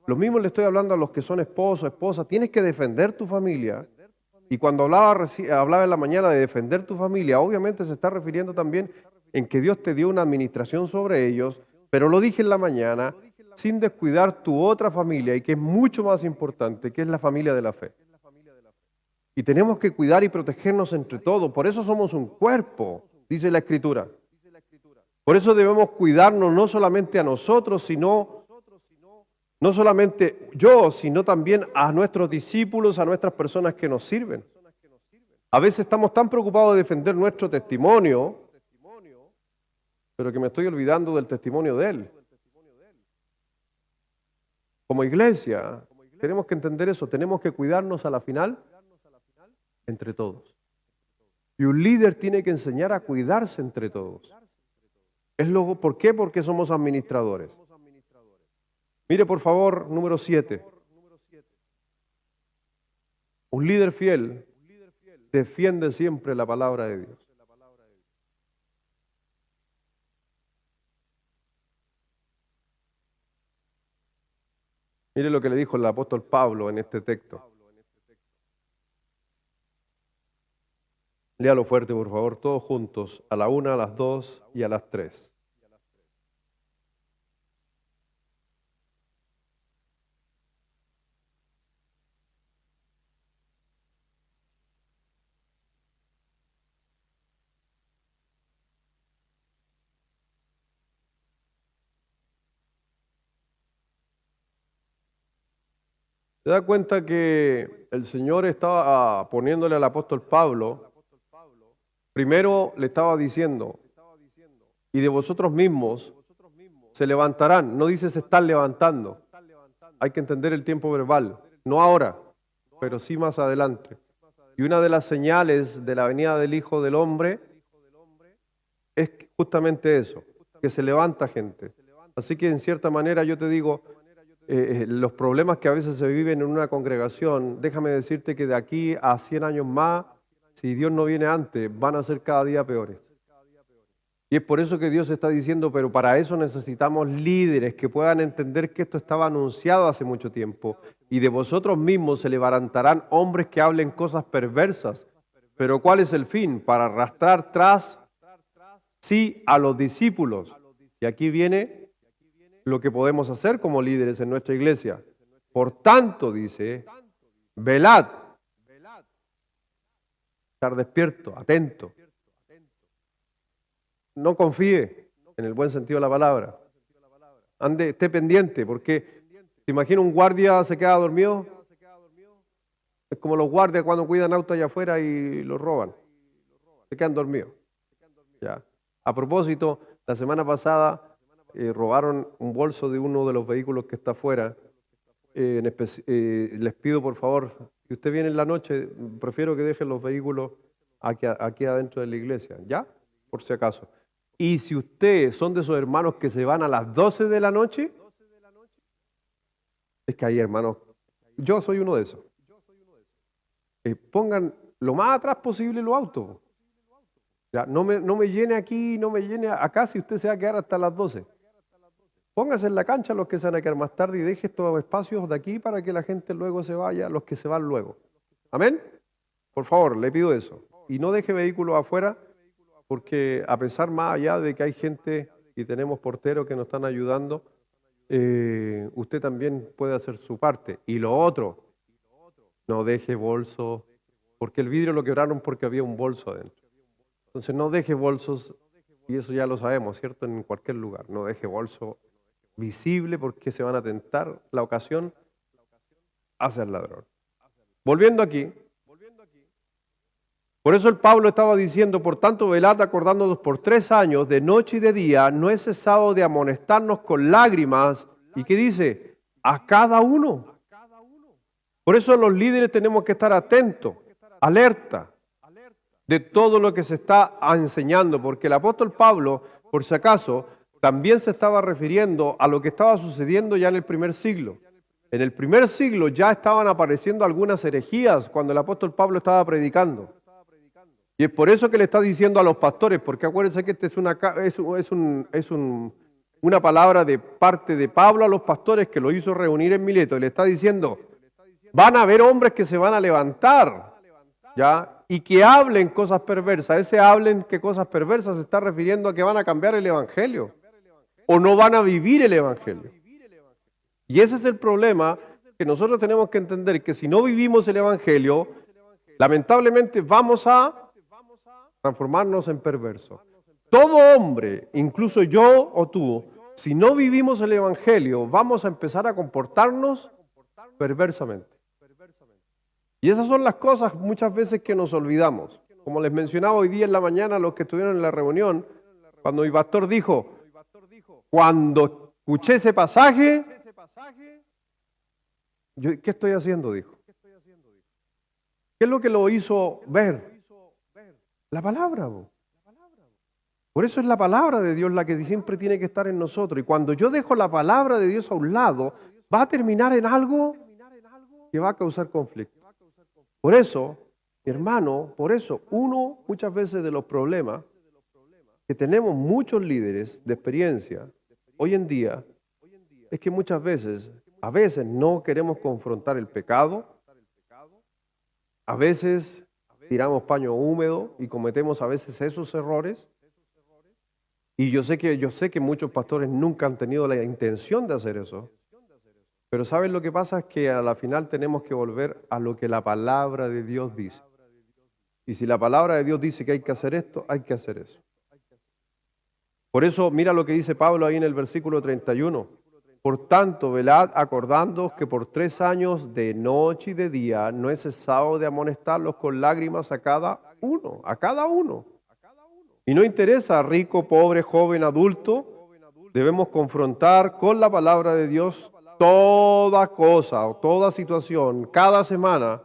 Lo mismo le estoy hablando a los que son esposos, esposas, tienes que defender tu familia. Y cuando hablaba en la mañana de defender tu familia, obviamente se está refiriendo también en que Dios te dio una administración sobre ellos, pero lo dije en la mañana, sin descuidar tu otra familia, y que es mucho más importante, que es la familia de la fe. Y tenemos que cuidar y protegernos entre todos, por eso somos un cuerpo, dice la Escritura. Por eso debemos cuidarnos no solamente a nosotros, no solamente yo, sino también a nuestros discípulos, a nuestras personas que nos sirven. A veces estamos tan preocupados de defender nuestro testimonio, pero que me estoy olvidando del testimonio de Él. Como iglesia, tenemos que entender eso, tenemos que cuidarnos a la final entre todos. Y un líder tiene que enseñar a cuidarse entre todos. ¿Por qué? Porque somos administradores. Mire, por favor, número 7. Un líder fiel defiende siempre la palabra de Dios. Mire lo que le dijo el apóstol Pablo en este texto. Léalo fuerte, por favor, todos juntos, a la 1, a las 2 y a las 3. ¿Se da cuenta que el Señor estaba poniéndole al apóstol Pablo? Primero le estaba diciendo, y de vosotros mismos se levantarán. No dice se están levantando. Hay que entender el tiempo verbal. No ahora, pero sí más adelante. Y una de las señales de la venida del Hijo del Hombre es justamente eso, que se levanta gente. Así que en cierta manera yo te digo, los problemas que a veces se viven en una congregación, déjame decirte que de aquí a 100 años más, si Dios no viene antes, van a ser cada día peores. Y es por eso que Dios está diciendo, pero para eso necesitamos líderes que puedan entender que esto estaba anunciado hace mucho tiempo. Y de vosotros mismos se levantarán hombres que hablen cosas perversas. Pero ¿cuál es el fin? Para arrastrar tras sí a los discípulos. Y aquí viene lo que podemos hacer como líderes en nuestra iglesia. Por tanto, dice, velad. Estar despierto, atento. No confíe, en el buen sentido de la palabra. Esté pendiente, porque ¿te imaginas un guardia se queda dormido? Es como los guardias cuando cuidan autos allá afuera y los roban. Se quedan dormidos. ¿Ya? A propósito, la semana pasada robaron un bolso de uno de los vehículos que está afuera. Les pido, por favor, si usted viene en la noche, prefiero que dejen los vehículos aquí adentro de la iglesia, ¿ya? Por si acaso. Y si ustedes son de esos hermanos que se van a las 12 de la noche, es que hay hermanos, yo soy uno de esos. pongan lo más atrás posible los autos. Ya, no me llene aquí, no me llene acá si usted se va a quedar hasta las 12. Póngase en la cancha los que se van a quedar más tarde y deje estos espacios de aquí para que la gente luego se vaya, los que se van luego. ¿Amén? Por favor, le pido eso. Y no deje vehículos afuera, porque a pesar más allá de que hay gente y tenemos porteros que nos están ayudando, usted también puede hacer su parte. Y lo otro, no deje bolsos, porque el vidrio lo quebraron porque había un bolso adentro. Entonces no deje bolsos, y eso ya lo sabemos, ¿cierto? En cualquier lugar, no deje bolso visible porque se van a tentar la ocasión hacia el ladrón. Volviendo aquí, por eso el Pablo estaba diciendo, por tanto, velad acordándonos por 3 años, de noche y de día, no he cesado de amonestarnos con lágrimas, ¿y qué dice? A cada uno. Por eso los líderes tenemos que estar atentos, alerta de todo lo que se está enseñando, porque el apóstol Pablo, por si acaso, también se estaba refiriendo a lo que estaba sucediendo ya en el primer siglo. En el primer siglo ya estaban apareciendo algunas herejías cuando el apóstol Pablo estaba predicando. Y es por eso que le está diciendo a los pastores, porque acuérdense que esta es una palabra de parte de Pablo a los pastores que lo hizo reunir en Mileto, y le está diciendo, van a haber hombres que se van a levantar, ¿ya? Y que hablen cosas perversas. Ese hablen que cosas perversas se está refiriendo a que van a cambiar el evangelio o no van a vivir el evangelio. Y ese es el problema que nosotros tenemos que entender, que si no vivimos el evangelio, lamentablemente vamos a transformarnos en perversos. Todo hombre, incluso yo o tú, si no vivimos el evangelio, vamos a empezar a comportarnos perversamente. Y esas son las cosas muchas veces que nos olvidamos. Como les mencionaba hoy día en la mañana los que estuvieron en la reunión, cuando mi pastor dijo, cuando escuché ese pasaje, ¿qué estoy haciendo? Dijo. ¿Qué es lo que lo hizo ver? La palabra. Por eso es la palabra de Dios la que siempre tiene que estar en nosotros. Y cuando yo dejo la palabra de Dios a un lado, va a terminar en algo que va a causar conflicto. Por eso, mi hermano, por eso uno muchas veces de los problemas que tenemos muchos líderes de experiencia hoy en día es que muchas veces, a veces no queremos confrontar el pecado, a veces tiramos paño húmedo y cometemos a veces esos errores. Y yo sé que muchos pastores nunca han tenido la intención de hacer eso. Pero ¿saben lo que pasa? Es que a la final tenemos que volver a lo que la palabra de Dios dice. Y si la palabra de Dios dice que hay que hacer esto, hay que hacer eso. Por eso, mira lo que dice Pablo ahí en el versículo 31. Por tanto, velad acordándoos que por 3 años de noche y de día no he cesado de amonestarlos con lágrimas a cada uno, a cada uno. Y no interesa rico, pobre, joven, adulto, debemos confrontar con la palabra de Dios toda cosa o toda situación, cada semana,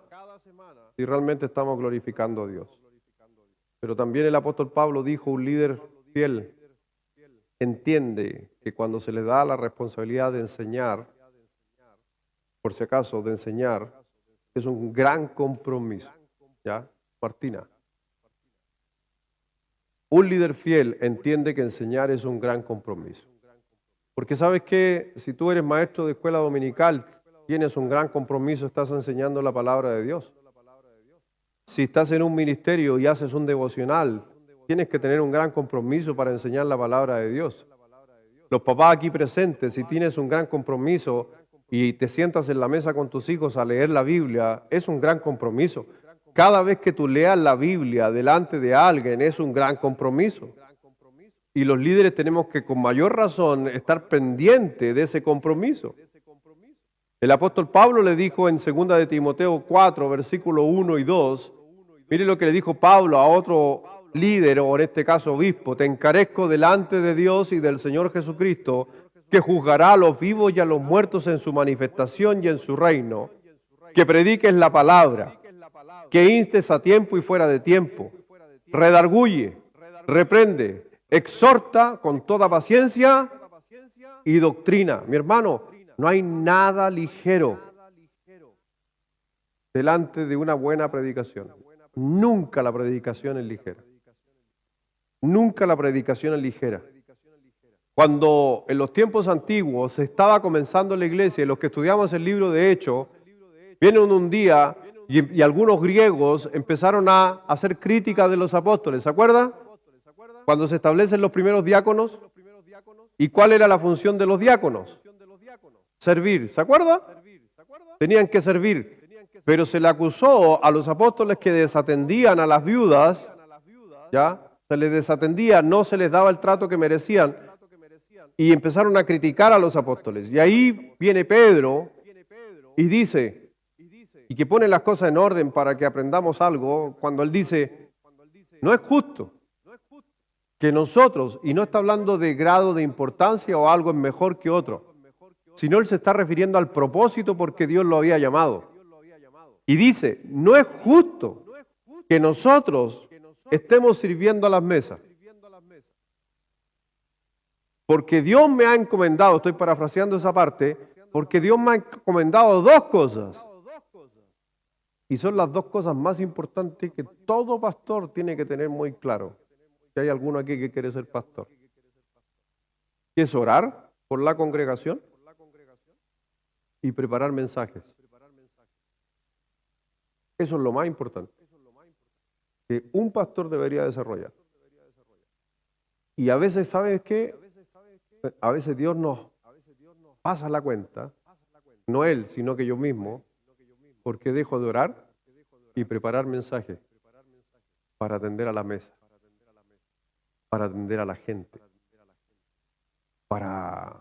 si realmente estamos glorificando a Dios. Pero también el apóstol Pablo dijo, un líder fiel entiende que cuando se le da la responsabilidad de enseñar, por si acaso, de enseñar, es un gran compromiso. ¿Ya? Martina. Un líder fiel entiende que enseñar es un gran compromiso. Porque sabes que si tú eres maestro de escuela dominical, tienes un gran compromiso, estás enseñando la palabra de Dios. Si estás en un ministerio y haces un devocional, tienes que tener un gran compromiso para enseñar la palabra de Dios. Los papás aquí presentes, si tienes un gran compromiso y te sientas en la mesa con tus hijos a leer la Biblia, es un gran compromiso. Cada vez que tú leas la Biblia delante de alguien es un gran compromiso. Y los líderes tenemos que con mayor razón estar pendientes de ese compromiso. El apóstol Pablo le dijo en 2 de Timoteo 4, versículo 1 y 2, mire lo que le dijo Pablo a otro líder, o en este caso obispo, te encarezco delante de Dios y del Señor Jesucristo, que juzgará a los vivos y a los muertos en su manifestación y en su reino, que prediques la palabra, que instes a tiempo y fuera de tiempo, redarguye, reprende, exhorta con toda paciencia y doctrina. Mi hermano, no hay nada ligero. delante de una buena predicación. Nunca la predicación es ligera. Nunca la predicación es ligera. Cuando en los tiempos antiguos se estaba comenzando la iglesia y los que estudiamos el libro de Hechos, vienen un día y algunos griegos empezaron a hacer crítica de los apóstoles. ¿Se acuerda? Cuando se establecen los primeros diáconos. ¿Y cuál era la función de los diáconos? Servir. ¿Se acuerda? Tenían que servir. Pero se le acusó a los apóstoles que desatendían a las viudas, ¿ya? Se les desatendía, no se les daba el trato que merecían. Y empezaron a criticar a los apóstoles. Y ahí viene Pedro y dice, y que pone las cosas en orden para que aprendamos algo, cuando él dice, no es justo que nosotros, y no está hablando de grado de importancia o algo es mejor que otro, sino él se está refiriendo al propósito porque Dios lo había llamado. Y dice, no es justo que nosotros estemos sirviendo a las mesas. Porque Dios me ha encomendado, estoy parafraseando esa parte, porque Dios me ha encomendado dos cosas. Y son las dos cosas más importantes que todo pastor tiene que tener muy claro. Si hay alguno aquí que quiere ser pastor. Que es orar por la congregación y preparar mensajes. Eso es lo más importante que un pastor debería desarrollar. Y a veces, ¿sabes qué? A veces Dios nos pasa la cuenta, no Él, sino que yo mismo, porque dejo de orar y preparar mensajes para atender a la mesa, para atender a la gente, para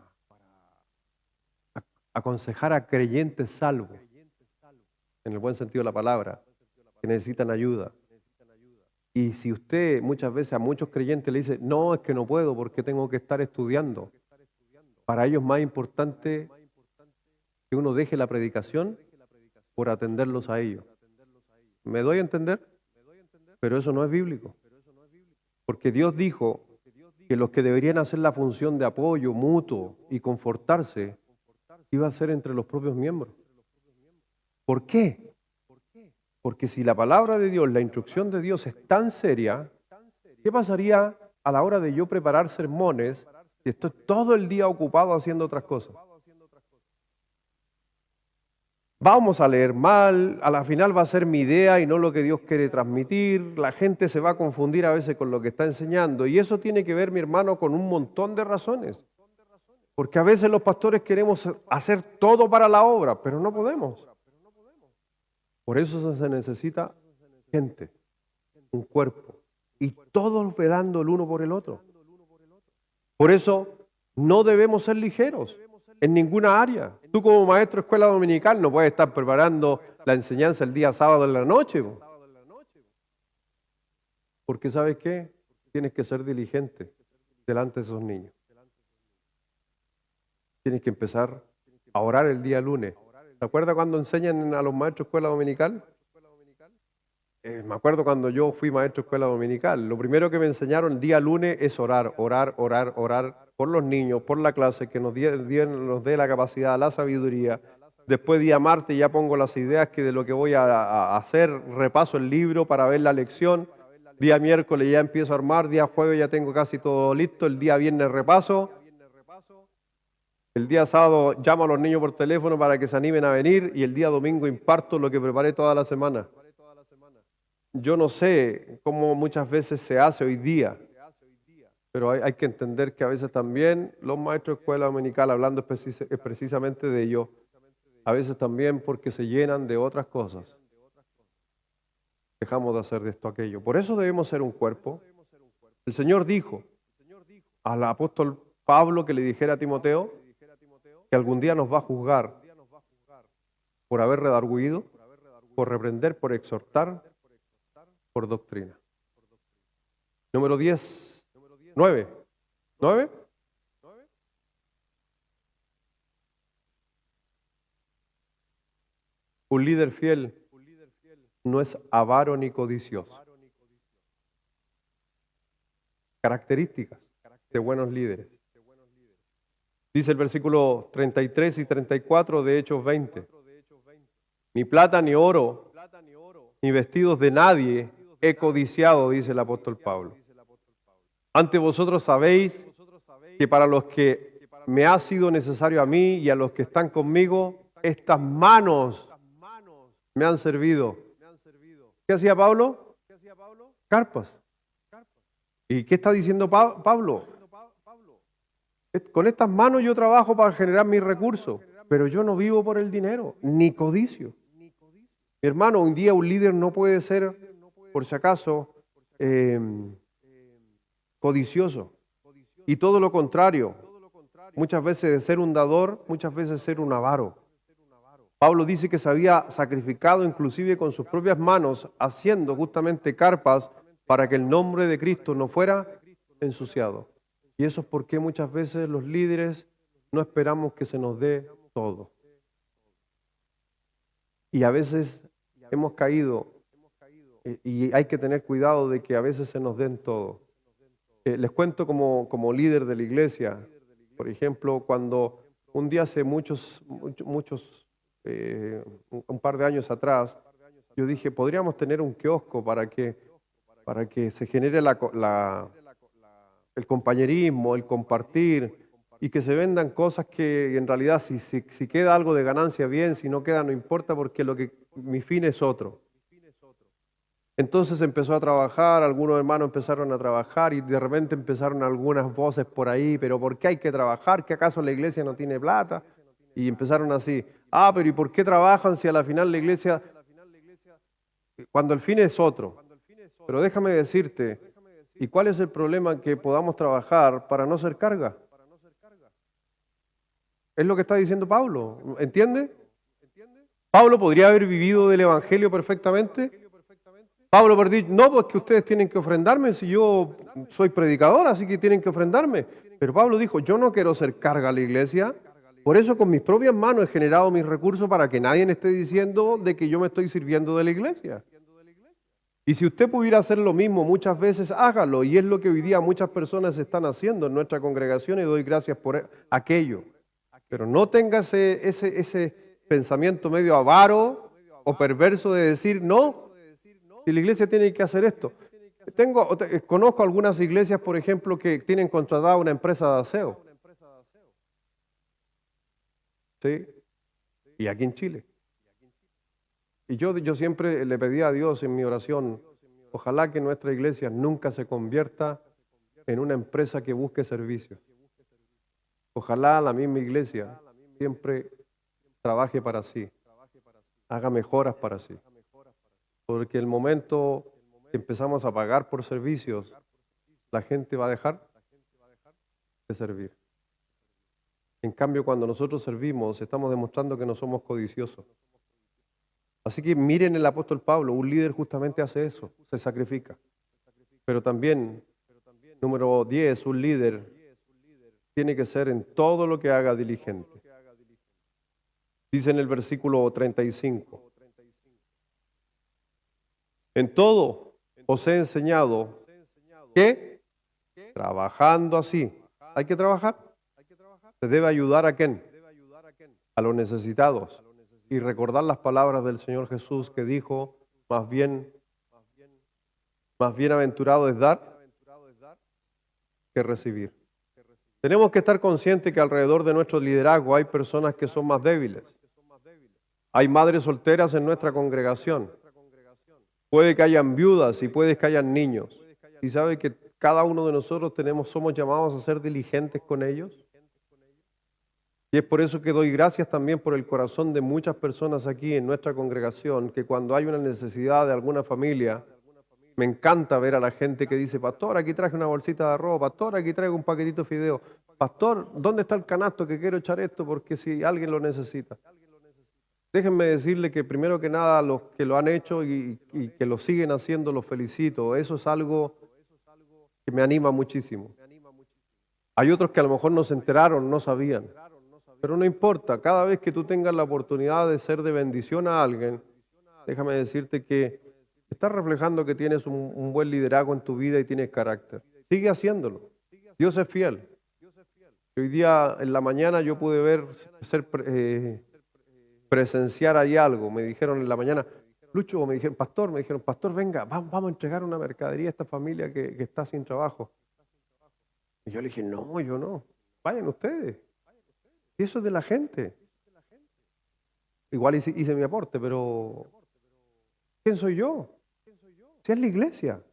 aconsejar a creyentes salvos, en el buen sentido de la palabra, que necesitan ayuda. Y si usted muchas veces a muchos creyentes le dice, no, es que no puedo porque tengo que estar estudiando, para ellos es más importante que uno deje la predicación por atenderlos a ellos. ¿Me doy a entender? Pero eso no es bíblico. Porque Dios dijo que los que deberían hacer la función de apoyo mutuo y confortarse iba a ser entre los propios miembros. ¿Por qué? Porque si la palabra de Dios, la instrucción de Dios es tan seria, ¿qué pasaría a la hora de yo preparar sermones si estoy todo el día ocupado haciendo otras cosas? Vamos a leer mal, a la final va a ser mi idea y no lo que Dios quiere transmitir, la gente se va a confundir a veces con lo que está enseñando y eso tiene que ver, mi hermano, con un montón de razones. Porque a veces los pastores queremos hacer todo para la obra, pero no podemos. Por eso se necesita gente, un cuerpo, y todos velando el uno por el otro. Por eso no debemos ser ligeros en ninguna área. Tú como maestro de escuela dominical no puedes estar preparando la enseñanza el día sábado en la noche. Porque ¿sabes qué? Tienes que ser diligente delante de esos niños. Tienes que empezar a orar el día lunes. ¿Se acuerda cuando enseñan a los maestros de escuela dominical? Me acuerdo cuando yo fui maestro de escuela dominical. Lo primero que me enseñaron el día lunes es orar por los niños, por la clase, que nos dé la capacidad, la sabiduría. Después día martes ya pongo las ideas que de lo que voy a hacer, repaso el libro para ver la lección. Día miércoles ya empiezo a armar, día jueves ya tengo casi todo listo, el día viernes repaso. El día sábado llamo a los niños por teléfono para que se animen a venir y el día domingo imparto lo que preparé toda la semana. Yo no sé cómo muchas veces se hace hoy día, pero hay que entender que a veces también los maestros de escuela dominical, hablando precisamente de ello, a veces también porque se llenan de otras cosas, dejamos de hacer de esto aquello. Por eso debemos ser un cuerpo. El Señor dijo al apóstol Pablo que le dijera a Timoteo que algún día nos va a juzgar por haber redarguido, por reprender, por exhortar, por doctrina. Número 10, 9. Un líder fiel no es avaro ni codicioso. Características de buenos líderes. Dice el versículo 33 y 34 de Hechos 20. Ni plata ni oro, ni vestidos de nadie he codiciado, dice el apóstol Pablo. Antes vosotros sabéis que para los que me ha sido necesario a mí y a los que están conmigo, estas manos me han servido. ¿Qué hacía Pablo? Carpas. ¿Y qué está diciendo Pablo? Con estas manos yo trabajo para generar mis recursos, pero yo no vivo por el dinero, ni codicio. Mi hermano, un día un líder no puede ser, por si acaso, codicioso. Y todo lo contrario. Muchas veces de ser un dador, muchas veces ser un avaro. Pablo dice que se había sacrificado inclusive con sus propias manos, haciendo justamente carpas para que el nombre de Cristo no fuera ensuciado. Y eso es porque muchas veces los líderes no esperamos que se nos dé todo. Y a veces hemos caído y hay que tener cuidado de que a veces se nos den todo. Les cuento como líder de la iglesia, por ejemplo, cuando un día hace un par de años atrás, yo dije, podríamos tener un kiosco para que se genere el compañerismo, el compartir, y que se vendan cosas que en realidad si queda algo de ganancia bien, si no queda no importa porque mi fin es otro. Entonces empezó a trabajar, algunos hermanos empezaron a trabajar y de repente empezaron algunas voces por ahí, pero ¿por qué hay que trabajar? ¿Que acaso la iglesia no tiene plata? Y empezaron así, pero ¿y por qué trabajan si a la final la iglesia, cuando el fin es otro? Pero déjame decirte, ¿y cuál es el problema que podamos trabajar para no ser carga? Es lo que está diciendo Pablo, ¿entiende? Pablo podría haber vivido del evangelio perfectamente. Pablo podría decir, no, pues que ustedes tienen que ofrendarme si yo soy predicador, así que tienen que ofrendarme. Pero Pablo dijo, yo no quiero ser carga a la iglesia, por eso con mis propias manos he generado mis recursos para que nadie esté diciendo de que yo me estoy sirviendo de la iglesia. Y si usted pudiera hacer lo mismo muchas veces, hágalo. Y es lo que hoy día muchas personas están haciendo en nuestra congregación y doy gracias por aquello. Pero no tenga ese pensamiento medio avaro o perverso de decir, no, si la iglesia tiene que hacer esto. Conozco algunas iglesias, por ejemplo, que tienen contratada una empresa de aseo. ¿Sí? Y aquí en Chile. Y yo siempre le pedí a Dios en mi oración, ojalá que nuestra iglesia nunca se convierta en una empresa que busque servicios. Ojalá la misma iglesia siempre trabaje para sí, haga mejoras para sí. Porque el momento que empezamos a pagar por servicios, la gente va a dejar de servir. En cambio, cuando nosotros servimos, estamos demostrando que no somos codiciosos. Así que miren el apóstol Pablo, un líder justamente hace eso, se sacrifica. Pero también, número 10, un líder tiene que ser en todo lo que haga diligente. Dice en el versículo 35, en todo os he enseñado que trabajando así, ¿hay que trabajar? Se debe ayudar ¿a quién? A los necesitados. Y recordar las palabras del Señor Jesús que dijo, más bienaventurado es dar que recibir. Tenemos que estar conscientes que alrededor de nuestro liderazgo hay personas que son más débiles. Hay madres solteras en nuestra congregación. Puede que hayan viudas y puede que hayan niños. Y sabe que cada uno de nosotros somos llamados a ser diligentes con ellos. Y es por eso que doy gracias también por el corazón de muchas personas aquí en nuestra congregación, que cuando hay una necesidad de alguna familia, me encanta ver a la gente que dice, pastor, aquí traje una bolsita de arroz, pastor, aquí traigo un paquetito de fideo, pastor, ¿dónde está el canasto que quiero echar esto? Porque si alguien lo necesita. Déjenme decirle que primero que nada los que lo han hecho y que lo siguen haciendo, los felicito. Eso es algo que me anima muchísimo. Hay otros que a lo mejor no se enteraron, no sabían. Pero no importa, cada vez que tú tengas la oportunidad de ser de bendición a alguien, déjame decirte que estás reflejando que tienes un buen liderazgo en tu vida y tienes carácter. Sigue haciéndolo. Dios es fiel. Hoy día en la mañana yo pude ser presenciar ahí algo. Me dijeron en la mañana, Lucho, me dijeron, pastor, venga, vamos a entregar una mercadería a esta familia que está sin trabajo. Y yo le dije, no, yo no. Vayan ustedes. Y eso es de la gente. Igual hice mi aporte, pero ¿quién soy yo? Si es la iglesia.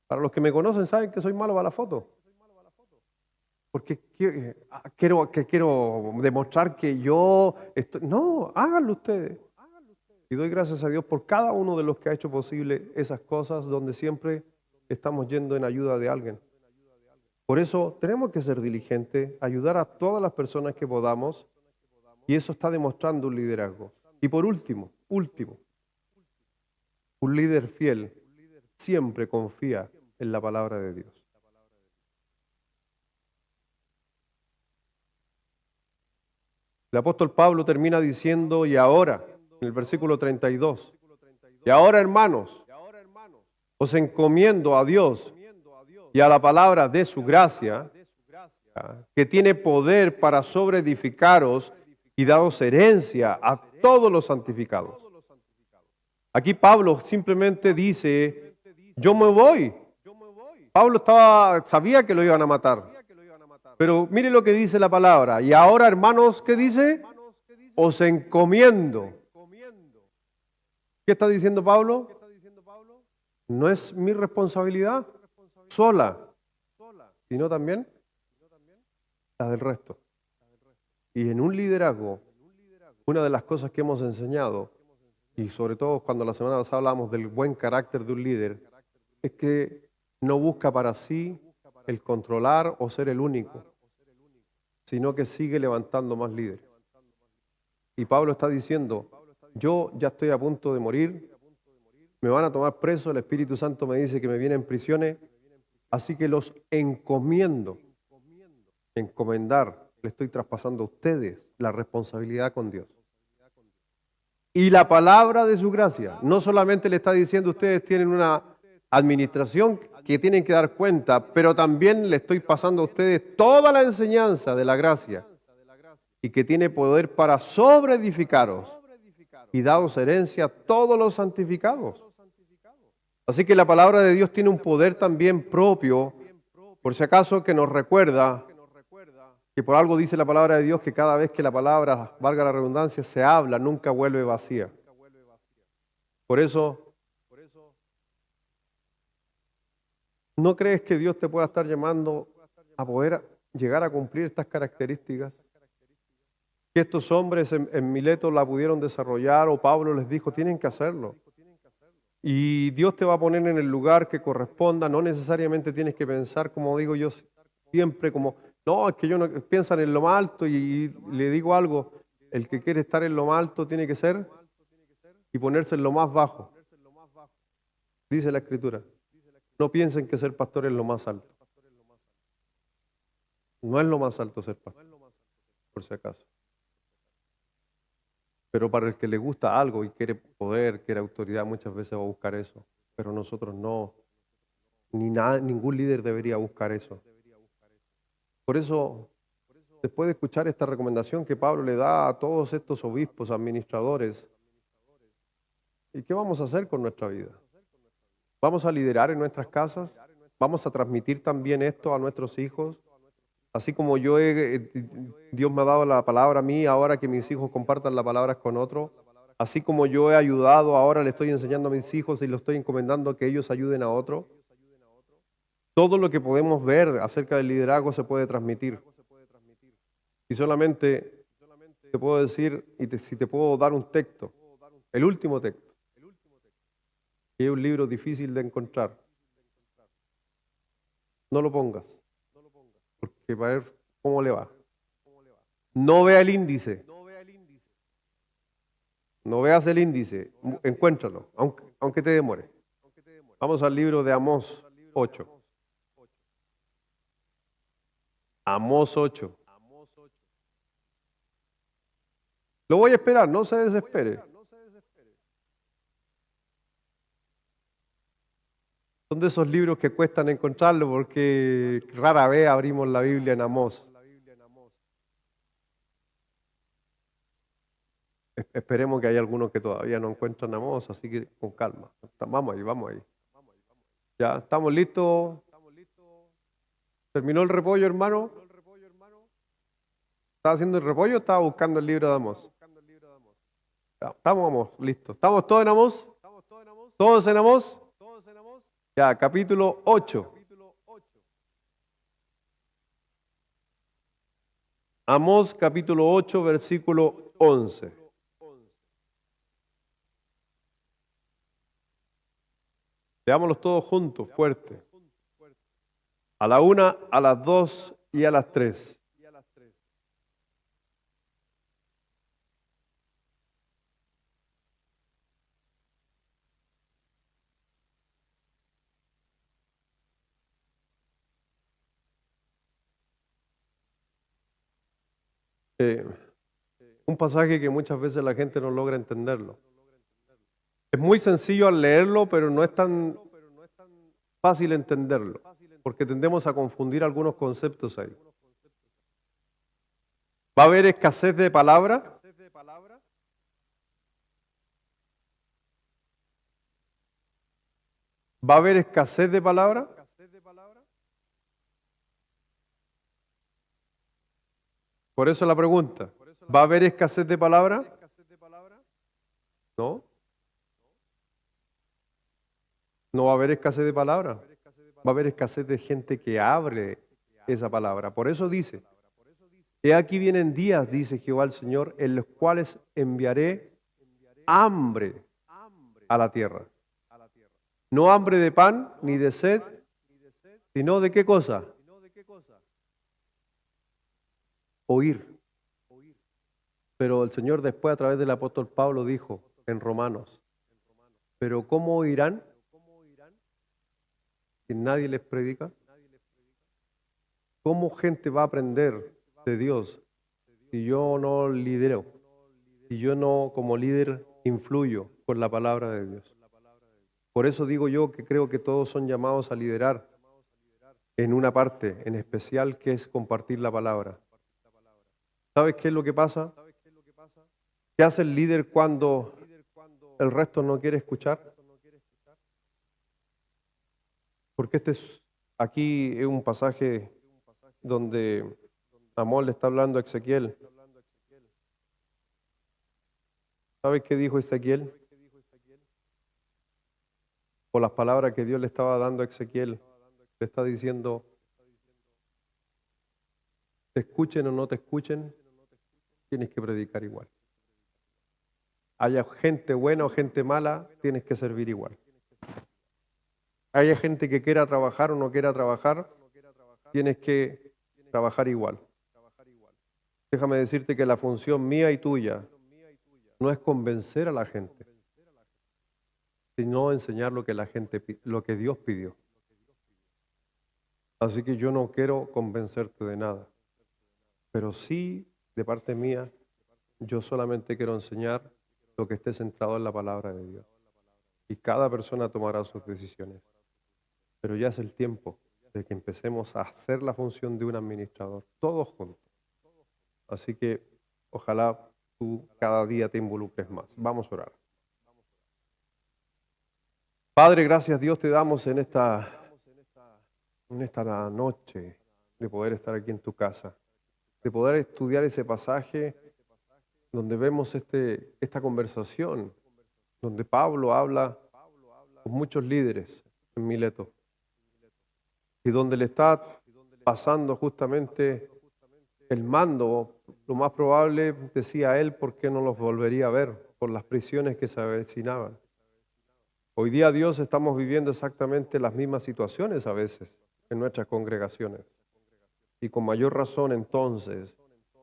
Para los que me conocen saben que soy malo para la foto. Porque quiero demostrar que yo estoy... No, háganlo ustedes. Y doy gracias a Dios por cada uno de los que ha hecho posible esas cosas donde siempre estamos yendo en ayuda de alguien. Por eso tenemos que ser diligentes, ayudar a todas las personas que podamos, y eso está demostrando un liderazgo. Y por último, un líder fiel siempre confía en la palabra de Dios. El apóstol Pablo termina diciendo, y ahora, en el versículo 32, y ahora, hermanos, os encomiendo a Dios y a la palabra de su gracia, que tiene poder para sobreedificaros y daros herencia a todos los santificados. Aquí Pablo simplemente dice, yo me voy. Pablo sabía que lo iban a matar. Pero mire lo que dice la palabra. Y ahora, hermanos, ¿qué dice? Os encomiendo. ¿Qué está diciendo Pablo? No es mi responsabilidad sola, sino también la del resto. Y en un liderazgo, una de las cosas que hemos enseñado, y sobre todo cuando la semana pasada hablábamos del buen carácter de un líder, es que no busca para sí el controlar o ser el único, sino que sigue levantando más líderes. Y Pablo está diciendo, yo ya estoy a punto de morir, me van a tomar preso, el Espíritu Santo me dice que me vienen prisiones, así que los encomiendo. Encomendar, le estoy traspasando a ustedes la responsabilidad con Dios. Y la palabra de su gracia, no solamente le está diciendo ustedes tienen una administración que tienen que dar cuenta, pero también le estoy pasando a ustedes toda la enseñanza de la gracia y que tiene poder para sobreedificaros y daros herencia a todos los santificados. Así que la palabra de Dios tiene un poder también propio, por si acaso, que nos recuerda que por algo dice la palabra de Dios que cada vez que la palabra, valga la redundancia, se habla, nunca vuelve vacía. Por eso, ¿no crees que Dios te pueda estar llamando a poder llegar a cumplir estas características? Que estos hombres en Mileto la pudieron desarrollar, o Pablo les dijo, tienen que hacerlo. Y Dios te va a poner en el lugar que corresponda, no necesariamente tienes que pensar, como digo yo siempre, como, no, es que yo no piensan en lo más alto, y le digo algo, el que quiere estar en lo más alto tiene que ser y ponerse en lo más bajo. Dice la Escritura, no piensen que ser pastor es lo más alto. No es lo más alto ser pastor, por si acaso. Pero para el que le gusta algo y quiere poder, quiere autoridad, muchas veces va a buscar eso. Pero nosotros no. Ningún líder debería buscar eso. Por eso, después de escuchar esta recomendación que Pablo le da a todos estos obispos, administradores, ¿y qué vamos a hacer con nuestra vida? ¿Vamos a liderar en nuestras casas? ¿Vamos a transmitir también esto a nuestros hijos? Así como Dios me ha dado la palabra a mí, ahora que mis hijos compartan la palabra con otros, así como yo he ayudado, ahora le estoy enseñando a mis hijos y lo estoy encomendando que ellos ayuden a otros. Todo lo que podemos ver acerca del liderazgo se puede transmitir. Y solamente te puedo decir, si te puedo dar un texto, el último texto, que es un libro difícil de encontrar, no lo pongas. Porque para ver cómo le va. No vea el índice. No veas el índice. Encuéntralo, aunque te demore. Vamos al libro de Amós 8. Amós 8. Lo voy a esperar, no se desespere. Son de esos libros que cuestan encontrarlo porque rara vez abrimos la Biblia en Amós. Esperemos que hay algunos que todavía no encuentran a Amós, así que con calma. Vamos ahí, vamos ahí. Ya, ¿estamos listos? ¿Terminó el repollo, hermano? ¿Estaba haciendo el repollo o estaba buscando el libro de Amós? Ya, estamos, Amós, listos. ¿Estamos todos en Amós? ¿Todos en Amós? Ya, capítulo 8. Amós, capítulo 8, versículo 11. Leámoslos todos juntos, fuerte. A la 1, a las 2 y a las 3. Un pasaje que muchas veces la gente no logra entenderlo. Es muy sencillo al leerlo, pero no es tan fácil entenderlo, porque tendemos a confundir algunos conceptos ahí. ¿Va a haber escasez de palabra? ¿Va a haber escasez de palabra? Por eso la pregunta. ¿Va a haber escasez de palabra? No. No va a haber escasez de palabra. Va a haber escasez de gente que hable esa palabra. Por eso dice, he aquí vienen días, dice Jehová el Señor, en los cuales enviaré hambre a la tierra. No hambre de pan ni de sed, sino de qué cosa? Oír. Pero el Señor después a través del apóstol Pablo dijo en Romanos, pero ¿cómo oirán si nadie les predica? ¿Cómo gente va a aprender de Dios si yo no lidero? Si yo no como líder influyo con la palabra de Dios. Por eso digo yo que creo que todos son llamados a liderar en una parte en especial que es compartir la palabra. ¿Sabes qué es lo que pasa? ¿Qué hace el líder cuando el resto no quiere escuchar? Porque aquí es un pasaje donde Amós le está hablando a Ezequiel. ¿Sabes qué dijo Ezequiel? Por las palabras que Dios le estaba dando a Ezequiel, le está diciendo, te escuchen o no te escuchen, tienes que predicar igual. Haya gente buena o gente mala, tienes que servir igual. Haya gente que quiera trabajar o no quiera trabajar, tienes que trabajar igual. Déjame decirte que la función mía y tuya no es convencer a la gente, sino enseñar lo que Dios pidió. Así que yo no quiero convencerte de nada, pero sí, de parte mía, yo solamente quiero enseñar lo que esté centrado en la palabra de Dios. Y cada persona tomará sus decisiones. Pero ya es el tiempo de que empecemos a hacer la función de un administrador, todos juntos. Así que ojalá tú cada día te involucres más. Vamos a orar. Padre, gracias Dios te damos en esta noche de poder estar aquí en tu casa, de poder estudiar ese pasaje donde vemos esta conversación, donde Pablo habla con muchos líderes en Mileto y donde le está pasando justamente el mando. Lo más probable, decía él, porque no los volvería a ver por las prisiones que se avecinaban. Hoy día, Dios, estamos viviendo exactamente las mismas situaciones a veces en nuestras congregaciones. Y con mayor razón, entonces,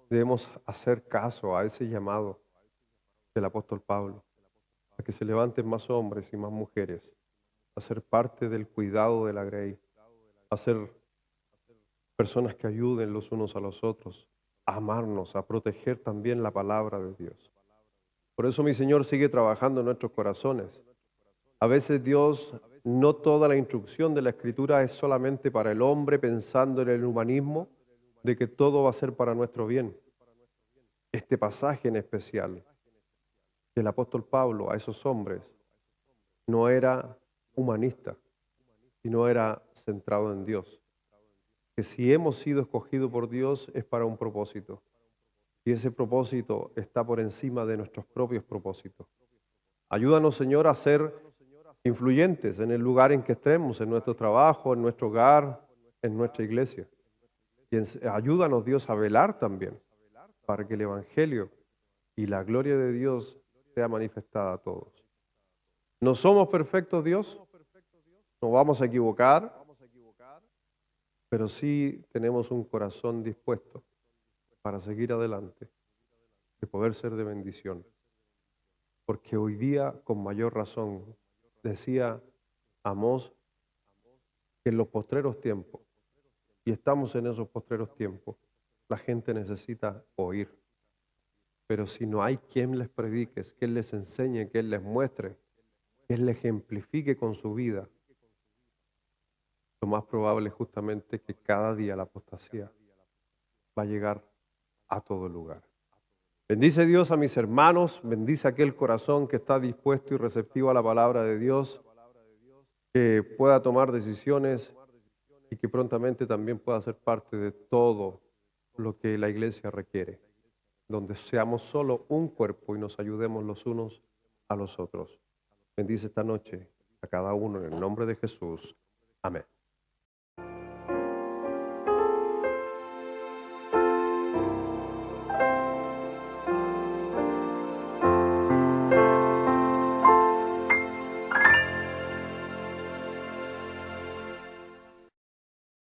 debemos hacer caso a ese llamado del apóstol Pablo, a que se levanten más hombres y más mujeres, a ser parte del cuidado de la grey, a ser personas que ayuden los unos a los otros, a amarnos, a proteger también la palabra de Dios. Por eso mi Señor sigue trabajando en nuestros corazones. A veces Dios, no toda la instrucción de la Escritura es solamente para el hombre pensando en el humanismo, de que todo va a ser para nuestro bien. Este pasaje en especial que el apóstol Pablo a esos hombres no era humanista, sino era centrado en Dios. Que si hemos sido escogidos por Dios es para un propósito. Y ese propósito está por encima de nuestros propios propósitos. Ayúdanos, Señor, a ser influyentes en el lugar en que estemos, en nuestro trabajo, en nuestro hogar, en nuestra iglesia. Y ayúdanos, Dios, a velar también para que el Evangelio y la gloria de Dios sea manifestada a todos. No somos perfectos, Dios, nos vamos a equivocar, pero sí tenemos un corazón dispuesto para seguir adelante y poder ser de bendición. Porque hoy día, con mayor razón, decía Amós que en los postreros tiempos, y estamos en esos postreros tiempos, la gente necesita oír. Pero si no hay quien les predique, quien les enseñe, quien les muestre, quien les ejemplifique con su vida, lo más probable es justamente que cada día la apostasía va a llegar a todo lugar. Bendice Dios a mis hermanos, bendice aquel corazón que está dispuesto y receptivo a la palabra de Dios, que pueda tomar decisiones y que prontamente también pueda ser parte de todo lo que la iglesia requiere, donde seamos solo un cuerpo y nos ayudemos los unos a los otros. Bendice esta noche a cada uno en el nombre de Jesús. Amén.